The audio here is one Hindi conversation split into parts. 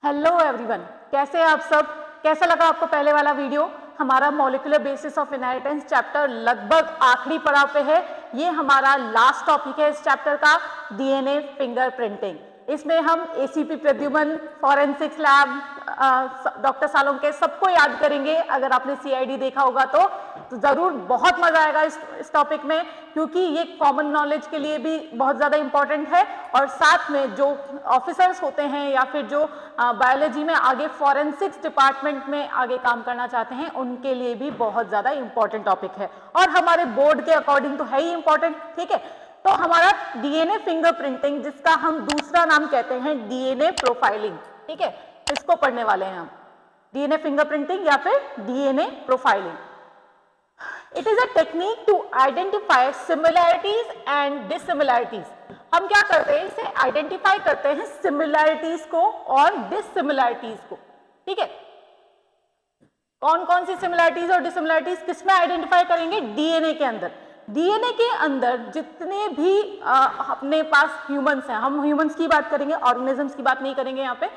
हेलो एवरीवन, कैसे हैं आप सब। कैसा लगा आपको पहले वाला वीडियो। हमारा molecular basis of inheritance chapter लगभग आखिरी पड़ाव पे है। ये हमारा लास्ट टॉपिक है इस चैप्टर का, डीएनए फिंगरप्रिंटिंग। इसमें हम ACP Pradyuman, forensics lab, doctor Salunkhe सबको याद करेंगे। अगर आपने सीआईडी देखा होगा तो जरूर बहुत मजा आएगा इस टॉपिक में, क्योंकि ये कॉमन नॉलेज के लिए भी बहुत ज्यादा इंपॉर्टेंट है और साथ में जो ऑफिसर्स होते हैं या फिर जो बायोलॉजी में आगे फॉरेंसिक्स डिपार्टमेंट में आगे काम करना चाहते हैं उनके लिए भी बहुत ज्यादा इंपॉर्टेंट टॉपिक है और हमारे बोर्ड के अकॉर्डिंग तो है ही इंपॉर्टेंट। ठीक है, तो हमारा डीएनए फिंगरप्रिंटिंग, जिसका हम दूसरा नाम कहते हैं डीएनए प्रोफाइलिंग, ठीक है, इसको पढ़ने वाले हैं हम। डीएनए फिंगरप्रिंटिंग या फिर DNA profiling. It is a technique to identify similarities and dissimilarities. हम क्या करते हैं, इसे आइडेंटिफाई करते हैं सिमिलैरिटीज को और डिसिमिलैरिटीज को। ठीक है, कौन कौन सी सिमिलैरिटीज और डिसिमिलैरिटीज किसमें आइडेंटिफाई करेंगे, डीएनए के अंदर। डीएनए के अंदर जितने भी अपने पास ह्यूमंस हैं, हम ह्यूमंस की बात करेंगे, ऑर्गेनिजम्स की बात नहीं करेंगे यहाँ पे।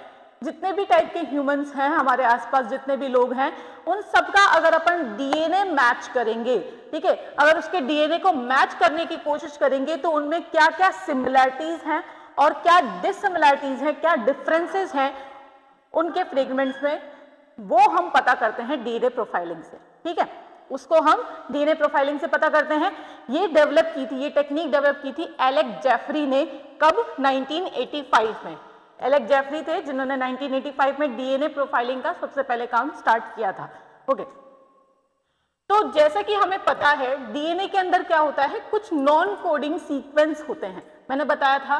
जितने भी टाइप के ह्यूमंस हैं हमारे आसपास, जितने भी लोग हैं, उन सबका अगर अपन डीएनए मैच करेंगे, ठीक है, अगर उसके डीएनए को मैच करने की कोशिश करेंगे तो उनमें क्या क्या सिमिलैरिटीज हैं और क्या डिसिमिलैरिटीज हैं, क्या डिफरेंसेस हैं उनके फ्रेगमेंट्स में, वो हम पता करते हैं डीएनए प्रोफाइलिंग से। ठीक है, उसको हम डीएनए प्रोफाइलिंग से पता करते हैं। ये डेवलप की थी, ये टेक्निक डेवलप की थी एलेक जेफरी ने। कब? 1985 में। एलेक जेफरी थे जिन्होंने 1985 में डीएनए प्रोफाइलिंग का सबसे पहले काम स्टार्ट किया था। ओके, तो जैसा कि हमें पता है डीएनए के अंदर क्या होता है, कुछ नॉन कोडिंग सीक्वेंस होते हैं। मैंने बताया था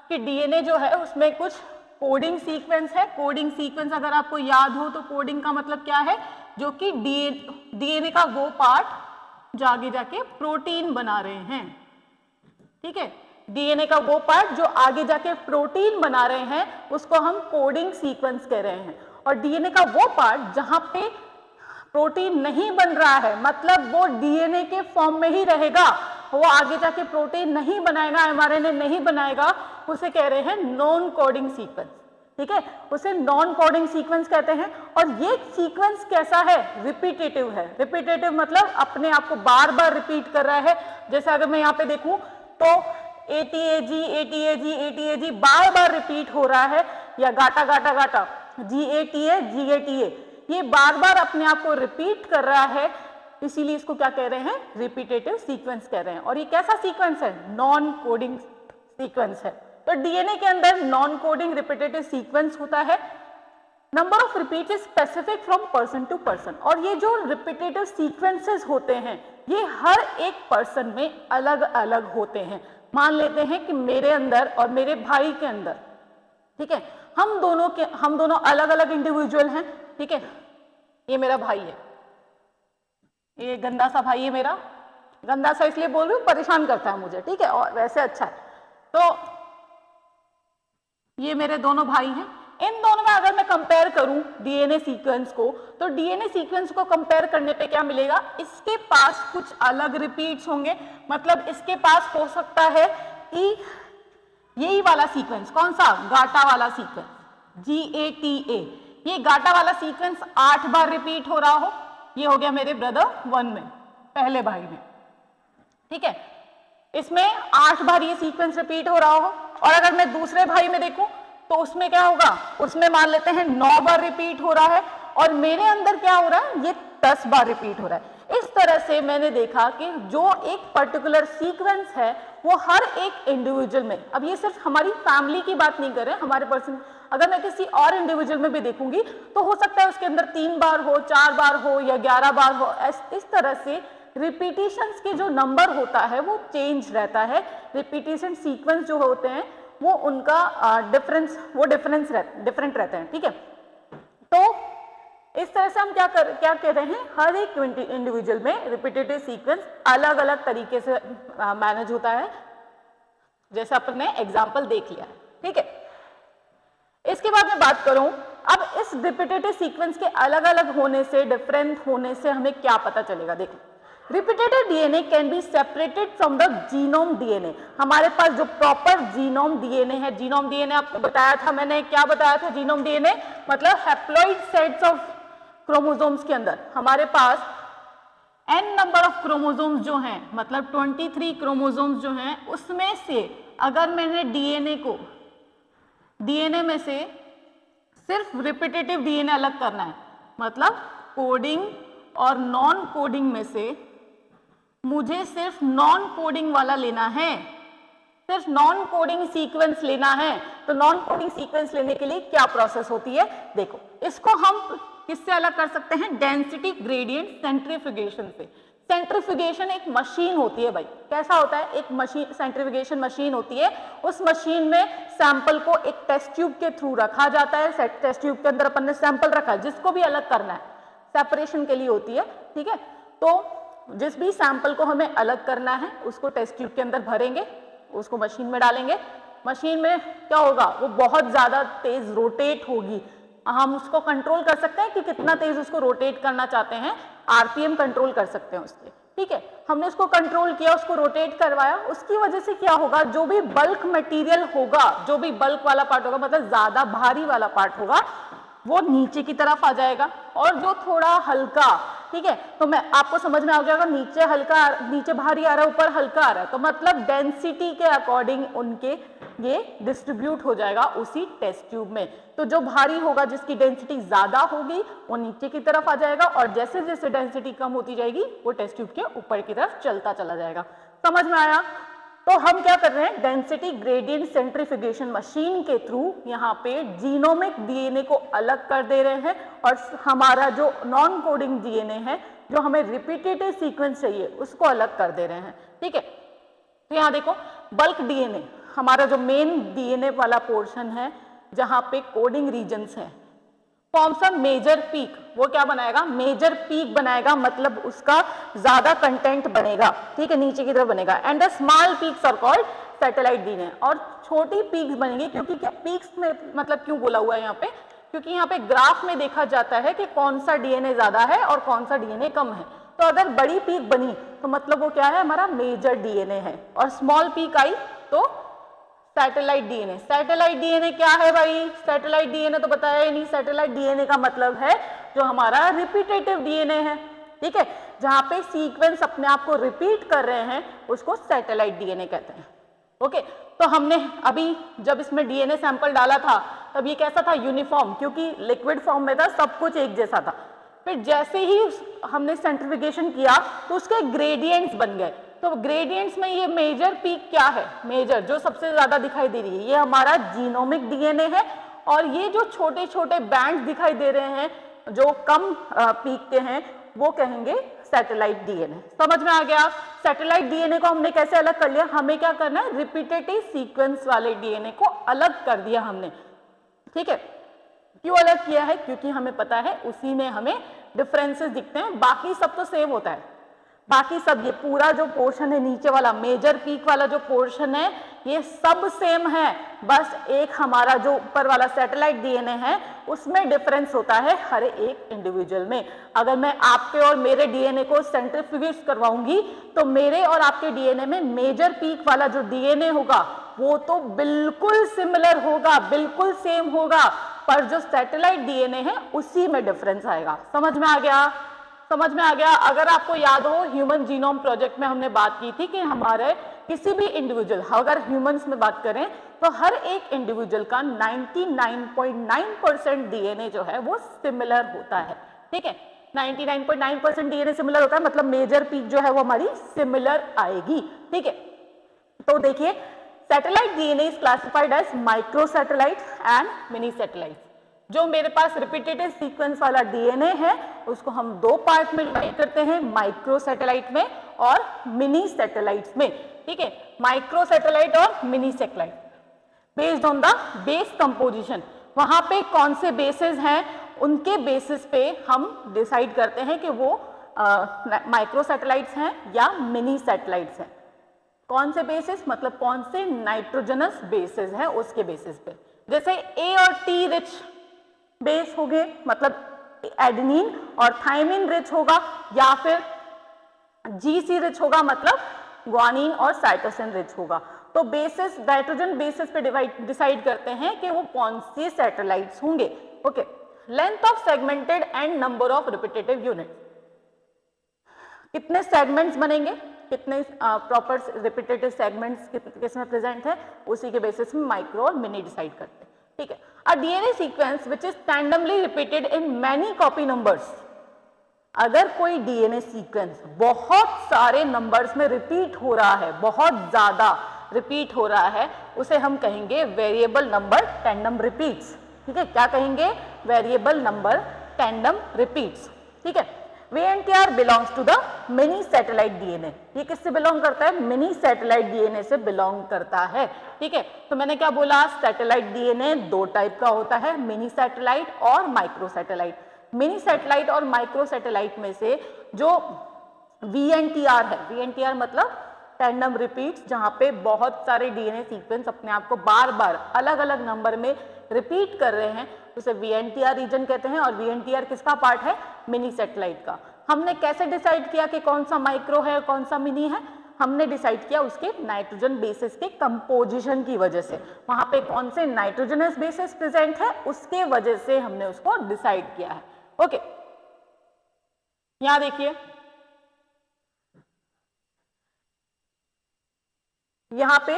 कि डीएनए जो है उसमें कुछ कोडिंग सीक्वेंस है। कोडिंग सीक्वेंस अगर आपको याद हो तो कोडिंग का मतलब क्या है, जो कि डीएनए का वो पार्ट जो आगे जाके प्रोटीन बना रहे हैं। ठीक है, डीएनए का वो पार्ट जो आगे जाके प्रोटीन बना रहे हैं उसको हम कोडिंग सीक्वेंस कह रहे हैं। और डीएनए का वो पार्ट जहां पे प्रोटीन नहीं बन रहा है, मतलब वो डीएनए के फॉर्म में ही रहेगा, वो आगे जाके प्रोटीन नहीं बनाएगा, एमआरएनए नहीं बनाएगा, उसे कह रहे हैं नॉन कोडिंग सीक्वेंस। ठीक है, उसे नॉन कोडिंग सीक्वेंस कहते हैं। और ये सीक्वेंस कैसा है, रिपीटेटिव है। रिपीटेटिव मतलब अपने आप को बार बार रिपीट कर रहा है। जैसे अगर मैं यहाँ पे देखूं तो एटीएजी एटीएजी एटीएजी बार बार रिपीट हो रहा है, या गाटा गाटा गाटा जीएटीए जीएटीए, ये बार बार अपने आप को रिपीट कर रहा है, इसीलिए इसको क्या कह रहे हैं, रिपीटेटिव सीक्वेंस कह रहे हैं। और ये कैसा सीक्वेंस है, नॉन कोडिंग सीक्वेंस है। तो डीएनए के अंदर नॉन कोडिंग रिपीटेटिव सीक्वेंस होता है। Number of repeat is specific from person to person. और ये जो रिपीटेटिव सीक्वेंसेस होते हैं ये हर एक पर्सन में अलग अलग होते हैं। मान लेते हैं कि मेरे अंदर और मेरे भाई के अंदर, ठीक है, हम दोनों अलग अलग इंडिविजुअल हैं। ठीक है, ये मेरा भाई है, ये गंदा सा भाई है मेरा। गंदा सा इसलिए बोल रही हूँ, परेशान करता है मुझे, ठीक है, और वैसे अच्छा है। तो ये मेरे दोनों भाई हैं। इन दोनों में अगर मैं कंपेयर करूं डीएनए सीक्वेंस को, तो डीएनए सीक्वेंस को कंपेयर करने पे क्या मिलेगा, इसके पास कुछ अलग रिपीट्स होंगे। मतलब इसके पास हो सकता है कि यही वाला सीक्वेंस, कौन सा, गाटा वाला सीक्वेंस, GATA, ये गाटा वाला सीक्वेंस 8 बार रिपीट हो रहा हो। ये हो गया मेरे ब्रदर 1 में, पहले भाई में। ठीक है, इसमें 8 बार ये सीक्वेंस रिपीट हो रहा हो। और अगर मैं दूसरे भाई में देखूं तो उसमें क्या होगा, उसमें मान लेते हैं 9 बार रिपीट हो रहा है, और मेरे अंदर क्या हो रहा है, ये 10 बार रिपीट हो रहा है। इस तरह से मैंने देखा कि जो एक पर्टिकुलर सीक्वेंस है वो हर एक इंडिविजुअल में, अब ये सिर्फ हमारी फैमिली की बात नहीं कर रहे हैं, हमारे पर्सन, अगर मैं किसी और इंडिविजुअल में भी देखूंगी तो हो सकता है उसके अंदर 3 बार हो, 4 बार हो या 11 बार हो। इस तरह से रिपीटिशंस के जो नंबर होता है वो चेंज रहता है। रिपीटिशन सीक्वेंस जो होते हैं वो उनका डिफरेंट रहते हैं। ठीक है, तो इस तरह से हम क्या कह रहे हैं, हर एक इंडिविजुअल में रिपीटेटिव सीक्वेंस अलग अलग तरीके से मैनेज होता है, जैसे अपने एग्जाम्पल देख लिया। ठीक है, इसके बाद मैं बात करूं, अब इस रिपीटेटिव सीक्वेंस के अलग अलग होने से, डिफरेंट होने से हमें क्या पता चलेगा। देखो, repetitive DNA can be separated from the genome DNA. हमारे पास जो प्रॉपर जीनोम डीएनए है, जीनोम डीएनए आपको बताया था मैंने, क्या बताया था जीनोम डीएनए मतलब हैप्लॉइड सेट्स ऑफ क्रोमोसोम्स के अंदर हमारे पास n नंबर ऑफ क्रोमोसोम्स जो हैं, मतलब 23 क्रोमोसोम्स जो हैं, उसमें से अगर मैंने डीएनए में से सिर्फ रिपीटेटिव डीएनए अलग करना है, मतलब कोडिंग और नॉन कोडिंग में से मुझे सिर्फ नॉन कोडिंग वाला लेना है, सिर्फ नॉन कोडिंग सीक्वेंस लेना है, तो नॉन कोडिंग सीक्वेंस लेने के लिए क्या प्रोसेस होती है, देखो इसको हम किससे अलग कर सकते हैं, डेंसिटी ग्रेडियंट सेंट्रीफ्यूगेशन से। सेंट्रीफ्यूगेशन एक मशीन होती है भाई, कैसा होता है, एक मशीन, सेंट्रीफ्यूगेशन मशीन होती है। उस मशीन में सैंपल को एक टेस्ट ट्यूब के थ्रू रखा जाता है, टेस्ट ट्यूब के अंदर अपन ने सैंपल रखा है, जिसको भी अलग करना है सेपरेशन के लिए होती है, ठीक है। तो जिस भी सैंपल को हमें अलग करना है उसको टेस्ट ट्यूब के अंदर भरेंगे, उसको मशीन में डालेंगे, मशीन में क्या होगा, वो बहुत ज्यादा तेज रोटेट होगी, हम उसको कंट्रोल कर सकते हैं कि कितना तेज उसको रोटेट करना चाहते हैं, आरपीएम कंट्रोल कर सकते हैं उसके, ठीक है। हमने उसको कंट्रोल किया, उसको रोटेट करवाया, उसकी वजह से क्या होगा, जो भी बल्क मटेरियल होगा, जो भी बल्क वाला पार्ट होगा, मतलब ज्यादा भारी वाला पार्ट होगा, वो नीचे की तरफ आ जाएगा, और जो थोड़ा हल्का, ठीक है, तो मैं आपको समझ में आ जाएगा, नीचे हल्का, नीचे भारी आ रहा है, ऊपर हल्का आ रहा है, तो मतलब डेंसिटी के अकॉर्डिंग उनके ये डिस्ट्रीब्यूट हो जाएगा उसी टेस्ट ट्यूब में। तो जो भारी होगा, जिसकी डेंसिटी ज्यादा होगी, वो नीचे की तरफ आ जाएगा, और जैसे जैसे डेंसिटी कम होती जाएगी वो टेस्ट ट्यूब के ऊपर की तरफ चलता चला जाएगा। समझ में आया? तो हम क्या कर रहे हैं, डेंसिटी ग्रेडियंट सेंट्रीफ्यूगेशन मशीन के थ्रू यहाँ पे जीनोमिक डीएनए को अलग कर दे रहे हैं, और हमारा जो नॉन कोडिंग डीएनए है, जो हमें रिपीटेटिव सीक्वेंस चाहिए, उसको अलग कर दे रहे हैं, ठीक है। तो यहाँ देखो, बल्क डीएनए हमारा जो मेन डीएनए वाला पोर्शन है, जहाँ पे कोडिंग रीजन्स हैं, फॉर्म्स अ मेजर पीक, वो क्या बनाएगा, मेजर पीक बनाएगा, मतलब उसका ज्यादा कंटेंट बनेगा, ठीक है, नीचे की तरफ बनेगा। And the small peaks are called satellite DNA, और छोटी पीक्स बनेंगी, क्योंकि क्या पीक्स में मतलब क्यों बोला हुआ है यहाँ पे, क्योंकि यहाँ पे ग्राफ में देखा जाता है कि कौन सा डीएनए ज्यादा है और कौन सा डीएनए कम है। तो अगर बड़ी पीक बनी तो मतलब वो क्या है, हमारा मेजर डीएनए है, और स्मॉल पीक आई तो सैटेलाइट डीएनए। सैटेलाइट डीएनए क्या है भाई, सैटेलाइट डीएनए तो बताया ही नहीं। सैटेलाइट डीएनए का मतलब है जो हमारा रिपीटेटिव डीएनए है, ठीक है, जहां पे सीक्वेंस अपने आप को रिपीट कर रहे हैं, उसको सैटेलाइट डीएनए कहते हैं। ओके, तो हमने अभी जब इसमें डीएनए सैंपल डाला था तब ये कैसा था, यूनिफॉर्म, क्योंकि लिक्विड फॉर्म में था, सब कुछ एक जैसा था। फिर जैसे ही हमने सेंट्रीफ्यूगेशन किया तो उसके ग्रेडियंट्स बन गए। तो ग्रेडियंट्स में ये मेजर पीक क्या है, मेजर जो सबसे ज्यादा दिखाई दे रही है, ये हमारा जीनोमिक डीएनए है, और ये जो छोटे छोटे बैंड दिखाई दे रहे हैं जो कम पीक के हैं, वो कहेंगे सैटेलाइट डीएनए। समझ में आ गया? सैटेलाइट डीएनए को हमने कैसे अलग कर लिया, हमें क्या करना है, रिपीटेटिव सीक्वेंस वाले डीएनए को अलग कर दिया हमने, ठीक है। क्यों अलग किया है, क्योंकि हमें पता है उसी में हमें डिफरेंसेस दिखते हैं, बाकी सब तो सेम होता है, बाकी सब ये पूरा जो पोर्शन है नीचे वाला मेजर पीक वाला जो पोर्शन है, ये सब सेम है, बस एक हमारा जो ऊपर वाला सैटेलाइट डीएनए है उसमें डिफरेंस होता है हर एक इंडिविजुअल में। अगर मैं आपके और मेरे डीएनए को सेंट्रीफ्यूगेट करवाऊंगी तो मेरे और आपके डीएनए में मेजर पीक वाला जो डीएनए होगा वो तो बिल्कुल सिमिलर होगा, बिल्कुल सेम होगा, पर जो सैटेलाइट डीएनए है उसी में डिफरेंस आएगा। समझ में आ गया? समझ में आ गया? अगर आपको याद हो, ह्यूमन जीनोम प्रोजेक्ट में हमने बात की थी कि हमारे किसी भी इंडिविजुअल, अगर ह्यूमंस में बात करें तो हर एक इंडिविजुअल का 99.9% डीएनए जो है वो सिमिलर होता है, ठीक है। 99.9% डीएनए सिमिलर होता है, मतलब मेजर पीक जो है वो हमारी सिमिलर आएगी, ठीक है। तो देखिए, satellite DNA is classified as micro satellite and mini satellite. जो मेरे पास रिपीटेटिव सीक्वेंस वाला डीएनए है उसको हम दो पार्ट में डिवाइड करते हैं, माइक्रो सैटेलाइट में और मिनी सैटेलाइट्स में, ठीक है। माइक्रो सैटेलाइट और mini satellite based on the base composition, वहां पे कौन से बेसिस हैं उनके बेसिस पे हम डिसाइड करते हैं कि वो माइक्रो सैटेलाइट्स हैं या मिनी सैटेलाइट्स हैं। कौन से बेसिस, मतलब कौन से नाइट्रोजनस बेसिस हैं उसके बेसिस पे। जैसे ए और टी रिच बेस हो गए, मतलब एडेनिन और थायमिन रिच होगा, या फिर GC रिच होगा मतलब ग्वानिन और साइटोसिन रिच होगा। तो बेसिस नाइट्रोजन बेसिस पे डिसाइड करते हैं कि वो कौन से सैटेलाइट्स होंगे। Okay, length of segmented and number of repetitive unit, कितने सेगमेंट्स बनेंगे, कितने प्रॉपर रिपीटेटिव सेगमेंट्स किसमें प्रेजेंट है, उसी के बेसिस में माइक्रो और मिनी डिसाइड करते हैं। ठीक है, a DNA sequence which is tandemly repeated in many copy numbers, अगर कोई डीएनए सीक्वेंस बहुत सारे नंबर्स में रिपीट हो रहा है, बहुत ज्यादा रिपीट हो रहा है, उसे हम कहेंगे वेरिएबल नंबर टैंडम रिपीट्स। ठीक है, क्या कहेंगे, वेरिएबल नंबर टैंडम रिपीट्स। ठीक है, VNTR belongs to the mini satellite DNA, ये किससे बिलोंग करता है, मिनी सैटेलाइट डीएनए से बिलोंग करता है। ठीक है, तो मैंने क्या बोला, सैटेलाइट डीएनए दो टाइप का होता है, मिनी सैटेलाइट और माइक्रो सैटेलाइट। मिनी सैटेलाइट और माइक्रो सैटेलाइट में से जो VNTR है, VNTR मतलब टैंडम रिपीट्स, जहां पे बहुत सारे डीएनए सीक्वेंस अपने आप को बार बार अलग अलग नंबर में रिपीट कर रहे हैं, उसे VNTR रीजन कहते हैं। और VNTR किसका पार्ट है, मिनी सैटेलाइट का। हमने कैसे डिसाइड किया कि कौन सा माइक्रो है और कौन सा मिनी है, हमने डिसाइड किया उसके नाइट्रोजन बेसिस के कंपोजिशन की वजह से, वहां पे कौन से नाइट्रोजनस बेसिस प्रेजेंट है उसके वजह से हमने उसको डिसाइड किया है। ओके, यहां देखिए, यहां पे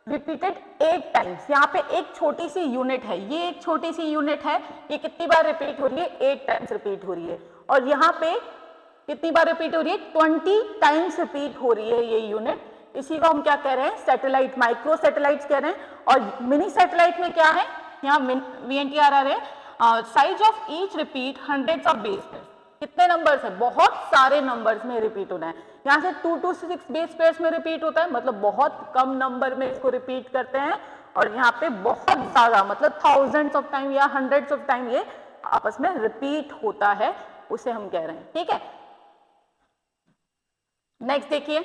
रिपीटेड 8 टाइम्स, यहाँ पे एक छोटी सी यूनिट है, ये एक छोटी सी यूनिट है, ये कितनी बार रिपीट हो रही है, 8 टाइम्स रिपीट हो रही है। और यहाँ पे कितनी बार रिपीट हो रही है, 20 टाइम्स रिपीट हो रही है ये यूनिट। इसी को हम क्या कह रहे हैं, सैटेलाइट, माइक्रो सैटेलाइट्स कह रहे हैं। और मिनी सैटेलाइट में क्या है, यहाँ VNTR आ रहे हैं, size of each repeat hundreds of base pairs, कितने नंबर्स है, बहुत सारे नंबर्स में रिपीट होना है। यहाँ से 2 to 6 बेस पेयर्स में रिपीट होता है, मतलब बहुत कम नंबर में इसको रिपीट करते हैं। और यहाँ पे बहुत ज्यादा, मतलब थाउजेंड्स ऑफ टाइम या हंड्रेड्स ऑफ टाइम ये आपस में रिपीट होता है, उसे हम कह रहे हैं। ठीक है, नेक्स्ट देखिए,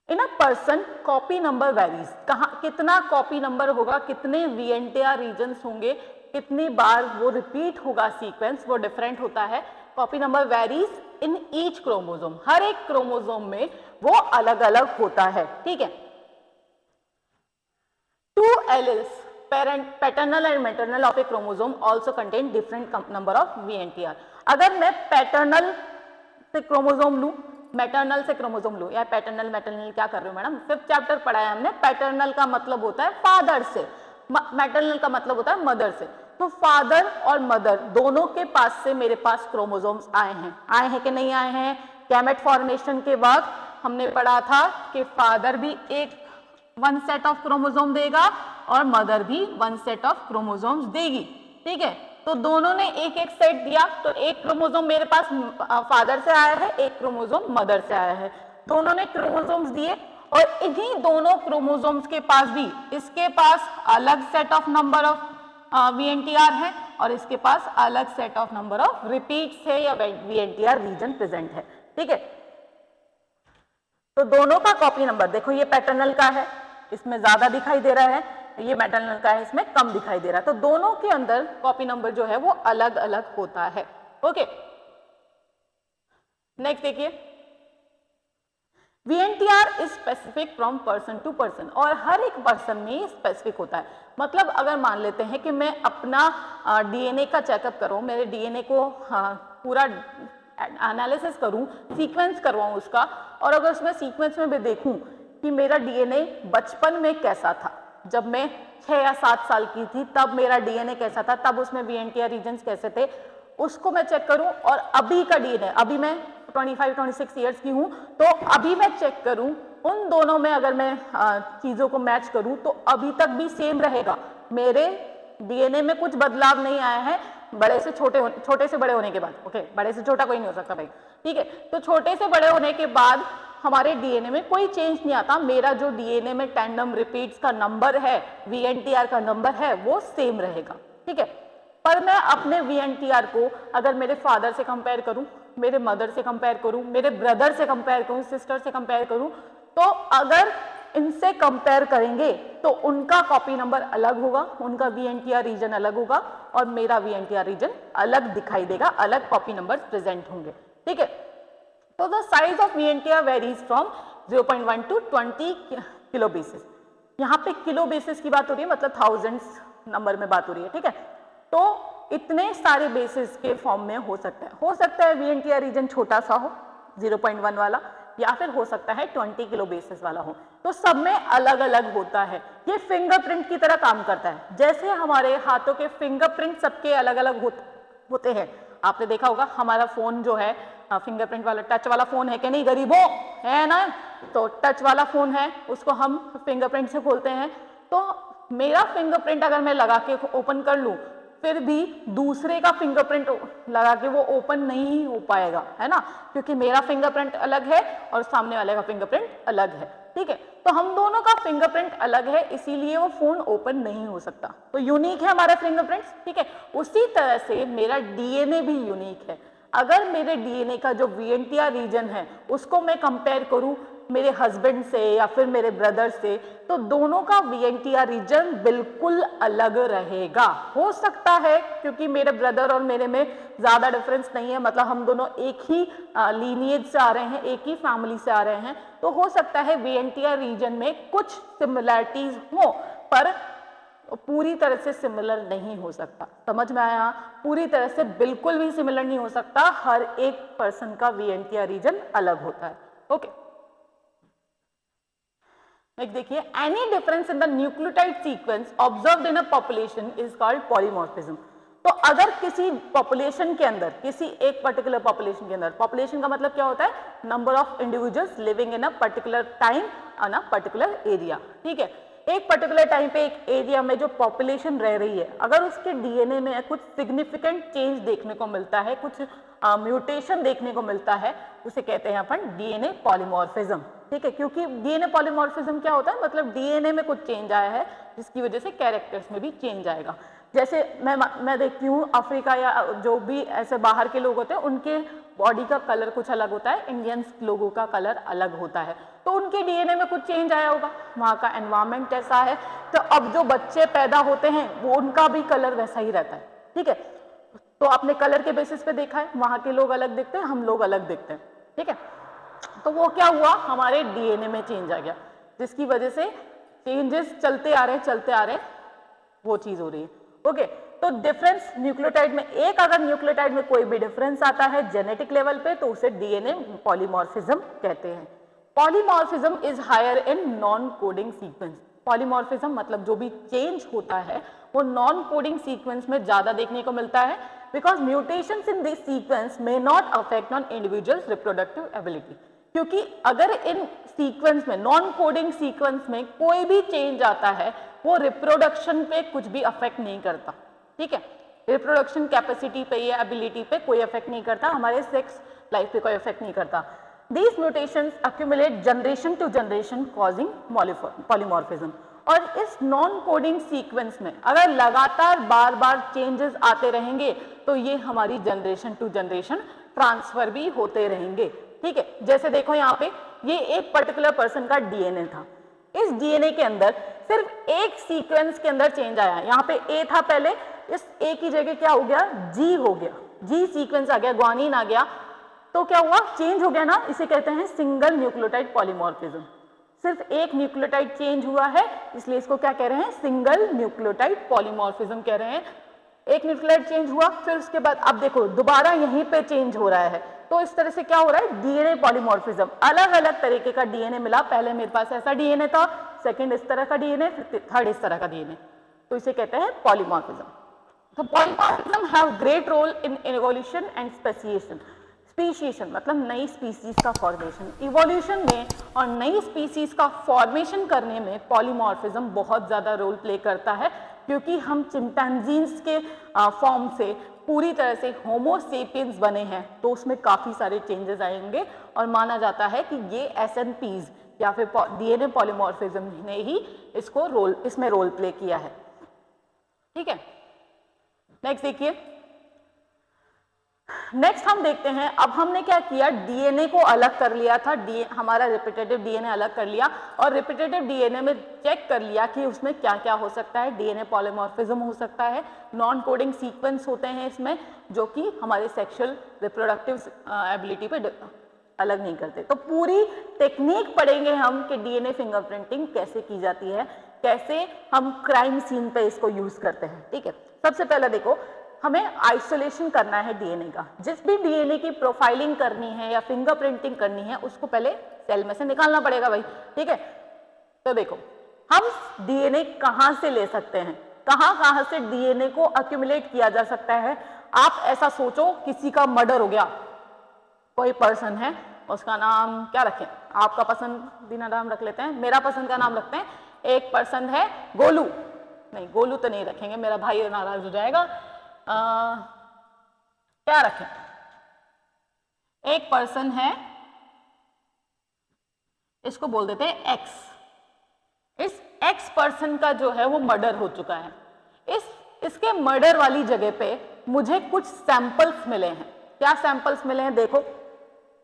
in a person copy number varies, कहाँ कितना कॉपी नंबर होगा, कितने VNTR रीजन्स होंगे, कितनी बार वो रिपीट होगा सीक्वेंस, वो डिफरेंट होता है। Copy number varies in each chromosome, हर एक क्रोमोसोम में वो अलग अलग होता है। ठीक है, 2 alleles paternal and maternal of A chromosome also contain different number of VNTR। अगर मैं पैटर्नल से क्रोमोसोम लूं, मैटरनल से क्रोमोसोम लूं, या पैटर्नल मैटरनल क्या कर रहे हो मैडम, 5th चैप्टर पढ़ा है हमने। पैटर्नल का मतलब होता है फादर से, मैटरनल का मतलब होता है मदर से। तो फादर और मदर दोनों के पास से मेरे पास क्रोमोसोम्स आए हैं कि नहीं आए हैं। गैमेट फॉर्मेशन के वक्त हमने पढ़ा था कि फादर भी एक 1 सेट ऑफ क्रोमोसोम देगा और मदर भी 1 सेट ऑफ क्रोमोसोम्स देगी। ठीक है, तो दोनों ने एक एक सेट दिया, तो एक क्रोमोसोम मेरे पास फादर से आया है, एक क्रोमोसोम मदर से आया है। दोनों ने क्रोमोसोम्स दिए और इन्हीं दोनों क्रोमोसोम्स के पास भी, इसके पास अलग set of number of VNTR है और इसके पास अलग set of number of repeats है या VNTR रीजन प्रेजेंट है। ठीक है, तो दोनों का कॉपी नंबर देखो, ये पैटर्नल का है, इसमें ज्यादा दिखाई दे रहा है, ये मैटरनल का है, इसमें कम दिखाई दे रहा है। तो दोनों के अंदर कॉपी नंबर जो है वो अलग अलग होता है। ओके, नेक्स्ट देखिए, VNTR is specific from person to person, और हर एक पर्सन में स्पेसिफिक होता है। मतलब अगर मान लेते हैं कि मैं अपना DNA का चेकअप करूं, मेरे DNA को पूरा एनालिसिस करूं, सीक्वेंस करवाऊं उसका, और अगर उसमें सीक्वेंस में भी देखूं कि मेरा DNA बचपन में कैसा था, जब मैं 6 या 7 साल की थी तब मेरा DNA कैसा था, तब उसमें VNTR रीजन्स कैसे थे, उसको मैं चेक करूं। और अभी का DNA, अभी मैं 25-26 ईयर्स की हूं, तो अभी मैं चेक करूं, उन दोनों में अगर मैं चीजों को मैच करूं तो अभी तक भी सेम रहेगा। मेरे DNA में कुछ बदलाव नहीं आया है बड़े से छोटे से बड़े होने के बाद। ओके, बड़े से छोटा कोई नहीं हो सकता भाई। ठीक है, तो छोटे से बड़े होने के बाद हमारे DNA में कोई चेंज नहीं आता। मेरा जो DNA में टैंडम रिपीट्स का नंबर है, VNTR का नंबर है, वो सेम रहेगा। ठीक है, पर मैं अपने VNTR को अगर मेरे फादर से कंपेयर करूं, मेरे मदर से कंपेयर करूं, मेरे ब्रदर से कंपेयर करूं, सिस्टर से कंपेयर करूं, तो अगर इनसे कंपेयर करेंगे तो उनका कॉपी नंबर अलग होगा, उनका VNTR रीजन अलग होगा और मेरा VNTR रीजन अलग दिखाई देगा, अलग कॉपी नंबर प्रेजेंट होंगे। ठीक है। तो the size of VNTR varies from 0.1 to 20 kilo bases. यहाँ पे किलो बेसिस की बात हो रही है, मतलब थाउजेंड्स नंबर में बात हो रही है, ठीक है। तो इतने सारे बेसिस के फॉर्म में हो सकता है VNTR रीजन छोटा सा हो 0.1 वाला, या फिर हो सकता है 20 किलो बेसिस वाला हो। तो सब में अलग अलग होता है। ये फिंगरप्रिंट की तरह काम करता है। जैसे हमारे हाथों के फिंगरप्रिंट सबके अलग अलग होते हैं। आपने देखा होगा हमारा फोन जो है फिंगरप्रिंट वाला, टच वाला फोन है कि नहीं गरीबों, है ना। तो टच वाला फोन है, उसको हम फिंगरप्रिंट से खोलते हैं। तो मेरा फिंगरप्रिंट अगर मैं लगा के ओपन कर लूं, फिर भी दूसरे का फिंगरप्रिंट लगा के वो ओपन नहीं हो पाएगा, है ना, क्योंकि मेरा फिंगरप्रिंट अलग है और सामने वाले का फिंगरप्रिंट अलग है, ठीक है। तो हम दोनों का फिंगरप्रिंट अलग है, इसीलिए वो फोन ओपन नहीं हो सकता। तो यूनिक है हमारा फिंगरप्रिंट्स, ठीक है। उसी तरह से मेरा DNA भी यूनिक है। अगर मेरे DNA का जो VNTR रीजन है उसको मैं कंपेयर करूं मेरे हस्बैंड से या फिर मेरे ब्रदर से, तो दोनों का VNTR रीजन बिल्कुल अलग रहेगा। हो सकता है क्योंकि मेरे ब्रदर और मेरे में ज्यादा डिफरेंस नहीं है, मतलब हम दोनों एक ही लीनिएज से आ रहे हैं, एक ही फैमिली से आ रहे हैं, तो हो सकता है VNTR रीजन में कुछ सिमिलैरिटीज हो, पर पूरी तरह से सिमिलर नहीं हो सकता। समझ में आया? पूरी तरह से बिल्कुल भी सिमिलर नहीं हो सकता। हर एक पर्सन का VNTR रीजन अलग होता है। ओके, नेक्स्ट देखिए, any difference in the nucleotide sequence observed in a population is called polymorphism. तो अगर किसी पॉपुलेशन के अंदर, किसी एक पर्टिकुलर पॉपुलेशन के अंदर, पॉपुलेशन का मतलब क्या होता है, number of individuals living in a particular time on a particular area, ठीक है। एक पर्टिकुलर टाइम पे एक एरिया में जो पॉपुलेशन रह रही है, अगर उसके DNA में कुछ सिग्निफिकेंट चेंज देखने को मिलता है, कुछ म्यूटेशन देखने को मिलता है, उसे कहते हैं अपन DNA पॉलीमॉर्फिज्म, ठीक है। क्योंकि DNA पॉलीमॉर्फिज्म क्या होता है, मतलब DNA में कुछ चेंज आया है जिसकी वजह से कैरेक्टर्स में भी चेंज आएगा। जैसे मैं देखती हूँ अफ्रीका या जो भी ऐसे बाहर के लोग होते हैं, उनके बॉडी का कलर कुछ अलग होता है, इंडियंस लोगों का कलर अलग होता है, तो उनके DNA में कुछ चेंज आया होगा, वहाँ का एनवायरनमेंट ऐसा है, तो अब जो बच्चे पैदा होते हैं वो उनका भी कलर वैसा ही रहता है, ठीक है। तो आपने कलर के बेसिस पे देखा है, वहाँ के लोग अलग दिखते हैं, हम लोग अलग दिखते हैं, ठीक है। तो वो क्या हुआ, हमारे DNA में चेंज आ गया, जिसकी वजह से चेंजेस चलते आ रहे वो चीज हो रही है। ओके, तो डिफरेंस न्यूक्लियोटाइड में, एक अगर न्यूक्लियोटाइड में कोई भी डिफरेंस आता है जेनेटिक लेवल पे, तो उसे DNA पॉलीमॉर्फिज्म कहते हैं। Polymorphism is higher in non coding sequence. Polymorphism मतलब जो भी चेंज होता है वो नॉन कोडिंग सीक्वेंस में ज्यादा देखने को मिलता है, because mutations in this sequence may not affect on individuals reproductive ability. क्योंकि अगर इन सीक्वेंस में, नॉन कोडिंग सीक्वेंस में कोई भी चेंज आता है, वो रिप्रोडक्शन पे कुछ भी अफेक्ट नहीं करता, ठीक है। रिप्रोडक्शन कैपेसिटी पे या एबिलिटी पे कोई अफेक्ट नहीं करता, हमारे सेक्स लाइफ पे कोई अफेक्ट नहीं करता। These mutations accumulate generation to generation causing polymorphism। और इस नॉन कोडिंग सीक्वेंस में अगर लगातार बार बार चेंजेस आते रहेंगे, तो ये हमारी जनरेशन टू जनरेशन ट्रांसफर भी होते रहेंगे, ठीक है। जैसे देखो यहाँ पे, ये एक पर्टिकुलर पर्सन का DNA था, इस DNA के अंदर सिर्फ एक सीक्वेंस के अंदर चेंज आया। यहाँ पे A था पहले, इस A की जगह क्या हो गया, G हो गया, G सीक्वेंस आ गया, ग्वानिन आ गया, तो क्या हुआ, चेंज हो गया ना, इसे कहते हैं सिंगल न्यूक्लियोटाइड पॉलीमॉर्फिज्म। सिर्फ एक न्यूक्लियोटाइड चेंज हुआ है, इसलिए इसको क्या कह रहे हैं, सिंगल न्यूक्लियोटाइड पॉलीमॉर्फिज्म कह रहे हैं। एक न्यूक्लियोटाइड चेंज हुआ, फिर उसके बाद अब देखो दोबारा यहीं पे चेंज हो रहा है, तो इस तरह से क्या हो रहा है, DNA पॉलीमॉर्फिज्म। अलग अलग तरीके का DNA मिला, पहले मेरे पास ऐसा DNA था, सेकंड इस तरह का DNA, थर्ड इस तरह का DNA, तो इसे कहते हैं पॉलीमॉर्फिज्म। तो polymorphism have great role in evolution and speciation. Speciation मतलब नई स्पीसीज का फॉर्मेशन, इवोल्यूशन में और नई स्पीसीज का फॉर्मेशन करने में पॉलीमॉर्फिज्म बहुत ज्यादा रोल प्ले करता है, क्योंकि हम चिंपैंजीज के फॉर्म से पूरी तरह से होमो सेपियंस बने हैं, तो उसमें काफी सारे चेंजेस आएंगे और माना जाता है कि ये SNPs या फिर DNA पॉलीमॉर्फिज्म ने ही इसमें रोल प्ले किया है, ठीक है। नेक्स्ट देखिए, नेक्स्ट हम देखते हैं, अब हमने क्या किया, डीएनए को अलग कर लिया था, हमारा रिपीटेटिव डीएनए अलग कर लिया और रिपीटेटिव डीएनए में चेक कर लिया कि उसमें क्या क्या हो सकता है। डीएनए पॉलीमॉर्फिज्म हो सकता है, नॉन कोडिंग सीक्वेंस होते हैं इसमें जो कि हमारे सेक्सुअल रिप्रोडक्टिव एबिलिटी पे अलग नहीं करते। तो पूरी टेक्निक पढ़ेंगे हम कि डीएनए फिंगरप्रिंटिंग कैसे की जाती है, कैसे हम क्राइम सीन पे इसको यूज करते हैं। ठीक है, सबसे पहले देखो, हमें आइसोलेशन करना है डीएनए का। जिस भी डीएनए की प्रोफाइलिंग करनी है या फिंगरप्रिंटिंग करनी है उसको पहले सेल में से निकालना पड़ेगा भाई। ठीक है, तो देखो हम डीएनए कहां से ले सकते हैं, कहां से डीएनए को एक्यूमुलेट किया जा सकता है। आप ऐसा सोचो, किसी का मर्डर हो गया, कोई पर्सन है, उसका नाम क्या रखें, आपका पसंदीदा नाम रख लेते हैं, मेरा पसंद का नाम रखते हैं। एक पर्सन है गोलू, नहीं गोलू तो नहीं रखेंगे, मेरा भाई नाराज हो जाएगा। क्या रखें, एक पर्सन है, इसको बोल देते हैं एक्स। इस एक्स पर्सन का जो है वो मर्डर हो चुका है। इसके मर्डर वाली जगह पे मुझे कुछ सैंपल्स मिले हैं। क्या सैंपल्स मिले हैं, देखो,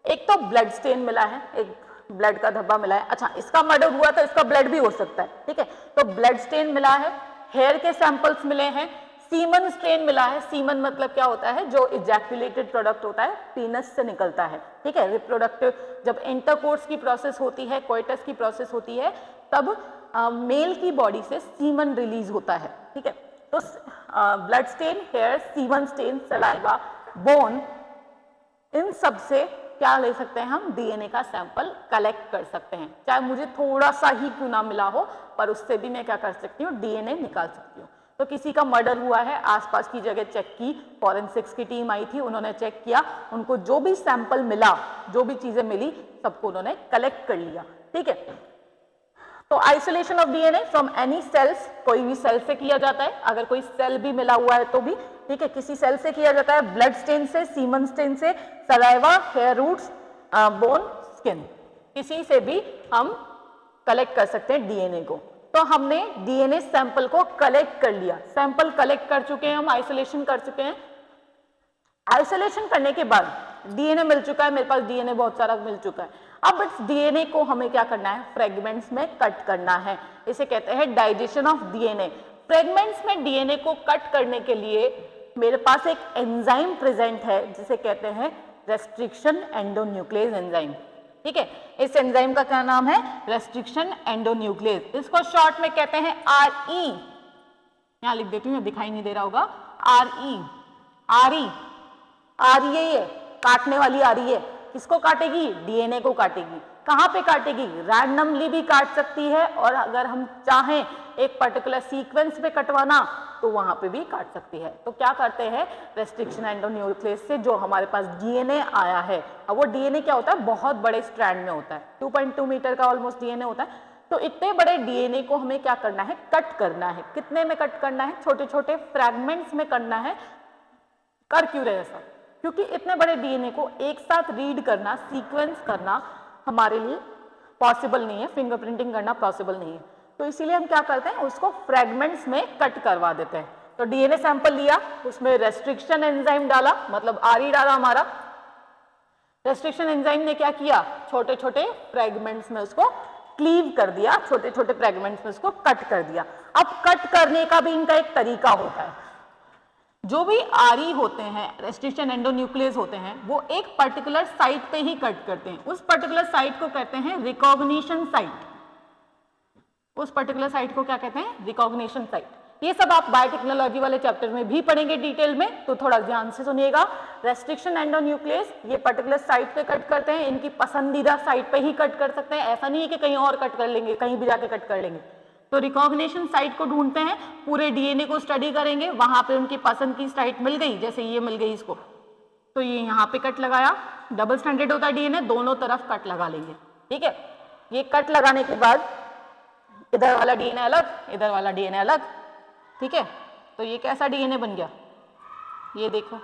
एक तो ब्लड स्टेन मिला है, एक ब्लड का धब्बा मिला है। अच्छा, इसका मर्डर हुआ तो इसका ब्लड भी हो सकता है। ठीक है, तो ब्लड स्टेन मिला है, हेयर के सैंपल्स मिले हैं, सीमन स्ट्रेन मिला है। सीमन मतलब क्या होता है, जो इजैक्युलेटेड प्रोडक्ट होता है, पीनस से निकलता है। ठीक है, रिप्रोडक्टिव जब इंटरकोर्स की प्रोसेस होती है, कोइटस की प्रोसेस होती है, तब मेल की बॉडी से सीमन रिलीज होता है। ठीक है, तो blood stain, hair, semen stain, saliva, bone, इन सब से क्या ले सकते हैं हम, डीएनए का सैंपल कलेक्ट कर सकते हैं। चाहे मुझे थोड़ा सा ही क्यों ना मिला हो, पर उससे भी मैं क्या कर सकती हूँ, डीएनए निकाल सकती हूँ। तो किसी का मर्डर हुआ है, आसपास की जगह चेक की, फॉरेंसिक्स की टीम आई थी, उन्होंने चेक किया, उनको जो भी सैंपल मिला, जो भी चीजें मिली, सबको उन्होंने कलेक्ट कर लिया। ठीक है, तो isolation of DNA from any cells, कोई भी सेल से किया जाता है, अगर कोई सेल भी मिला हुआ है तो भी। ठीक है, किसी सेल से किया जाता है, ब्लड स्टेन से, सीमन स्टेन से, saliva, hair roots, bone, skin, किसी से भी हम कलेक्ट कर सकते हैं डीएनए को। तो हमने डीएनए सैंपल को कलेक्ट कर लिया, सैंपल कलेक्ट कर चुके हैं हम, आइसोलेशन कर चुके हैं। आइसोलेशन करने के बाद डीएनए मिल चुका है, मेरे पास डीएनए बहुत सारा मिल चुका है। अब इस डीएनए को हमें क्या करना है, फ्रेगमेंट्स में कट करना है। इसे कहते हैं डाइजेशन ऑफ डीएनए। फ्रेगमेंट्स में डीएनए को कट करने के लिए मेरे पास एक एंजाइम प्रेजेंट है जिसे कहते हैं रेस्ट्रिक्शन एंडोन्यूक्लियस एंजाइम। ठीक है, इस एंजाइम का क्या नाम है, रेस्ट्रिक्शन एंडोन्यूक्लियस। इसको शॉर्ट में कहते हैं आरई। यहां लिख देती हूं, दिखाई नहीं दे रहा होगा, आरई। आ रही है, काटने वाली आ रही है, किसको काटेगी, डीएनए को काटेगी। कहां पे काटेगी, रैंडमली भी काट सकती है, और अगर हम चाहें एक पर्टिकुलर सीक्वेंस पे कटवाना तो वहां पे भी काट सकती है। तो क्या करते हैं, रेस्ट्रिक्शन एंडोन्यूक्लियस से जो हमारे पास डीएनए आया है, अब वो डीएनए क्या होता है, बहुत बड़े स्ट्रैंड में होता है, 2.2 मीटर का ऑलमोस्ट डीएनए होता है। तो इतने बड़े डीएनए को हमें क्या करना है, कट करना है। कितने में कट करना है, छोटे छोटे फ्रैगमेंट्स में करना है। कर क्यों रहे ऐसा, क्योंकि इतने बड़े डीएनए को एक साथ रीड करना, सीक्वेंस करना हमारे लिए पॉसिबल नहीं है, फिंगरप्रिंटिंग करना पॉसिबल नहीं है। तो इसीलिए हम क्या करते हैं, उसको फ्रैगमेंट्स में कट करवा देते हैं। तो डीएनए सैंपल लिया, उसमें रेस्ट्रिक्शन एंजाइम डाला, मतलब आरई डाला हमारा। रेस्ट्रिक्शन एंजाइम ने क्या किया, छोटे छोटे फ्रैगमेंट्स में उसको क्लीव कर दिया, छोटे छोटे फ्रैगमेंट्स में उसको कट कर दिया। अब कट करने का भी इनका एक तरीका होता है। जो भी आरई होते हैं, रेस्ट्रिक्शन एंडोन्यूक्लियस होते हैं, वो एक पर्टिकुलर साइट पे ही कट करते हैं। उस पर्टिकुलर साइट को कहते हैं रिकॉग्निशन साइट। उस पर्टिकुलर साइट को क्या कहते हैं, रिकॉग्निशन साइट। ये सब आप बायोटेक्नोलॉजी वाले चैप्टर में भी पढ़ेंगे डिटेल में, तो थोड़ा ध्यान से सुनिएगा। रेस्ट्रिक्शन एंडोन्यूक्लियस ये पर्टिकुलर साइट पे कट करते हैं, इनकी पसंदीदा साइट पे ही कट कर सकते हैं, ऐसा नहीं है कि कहीं और कट कर लेंगे, कहीं भी जाके कट कर लेंगे। तो रिकॉग्निशन साइट को ढूंढते हैं, पूरे डीएनए को स्टडी करेंगे, वहां पे उनकी पसंद की साइट मिल गई, जैसे ये मिल गई इसको, तो ये यहाँ पे कट लगाया। डबल स्टैंडर्ड होता है डीएनए, दोनों तरफ कट लगा लेंगे। ठीक है, ये कट लगाने के बाद इधर वाला डीएनए अलग, इधर वाला डीएनए अलग। ठीक है, तो ये कैसा डीएनए बन गया, ये देखो।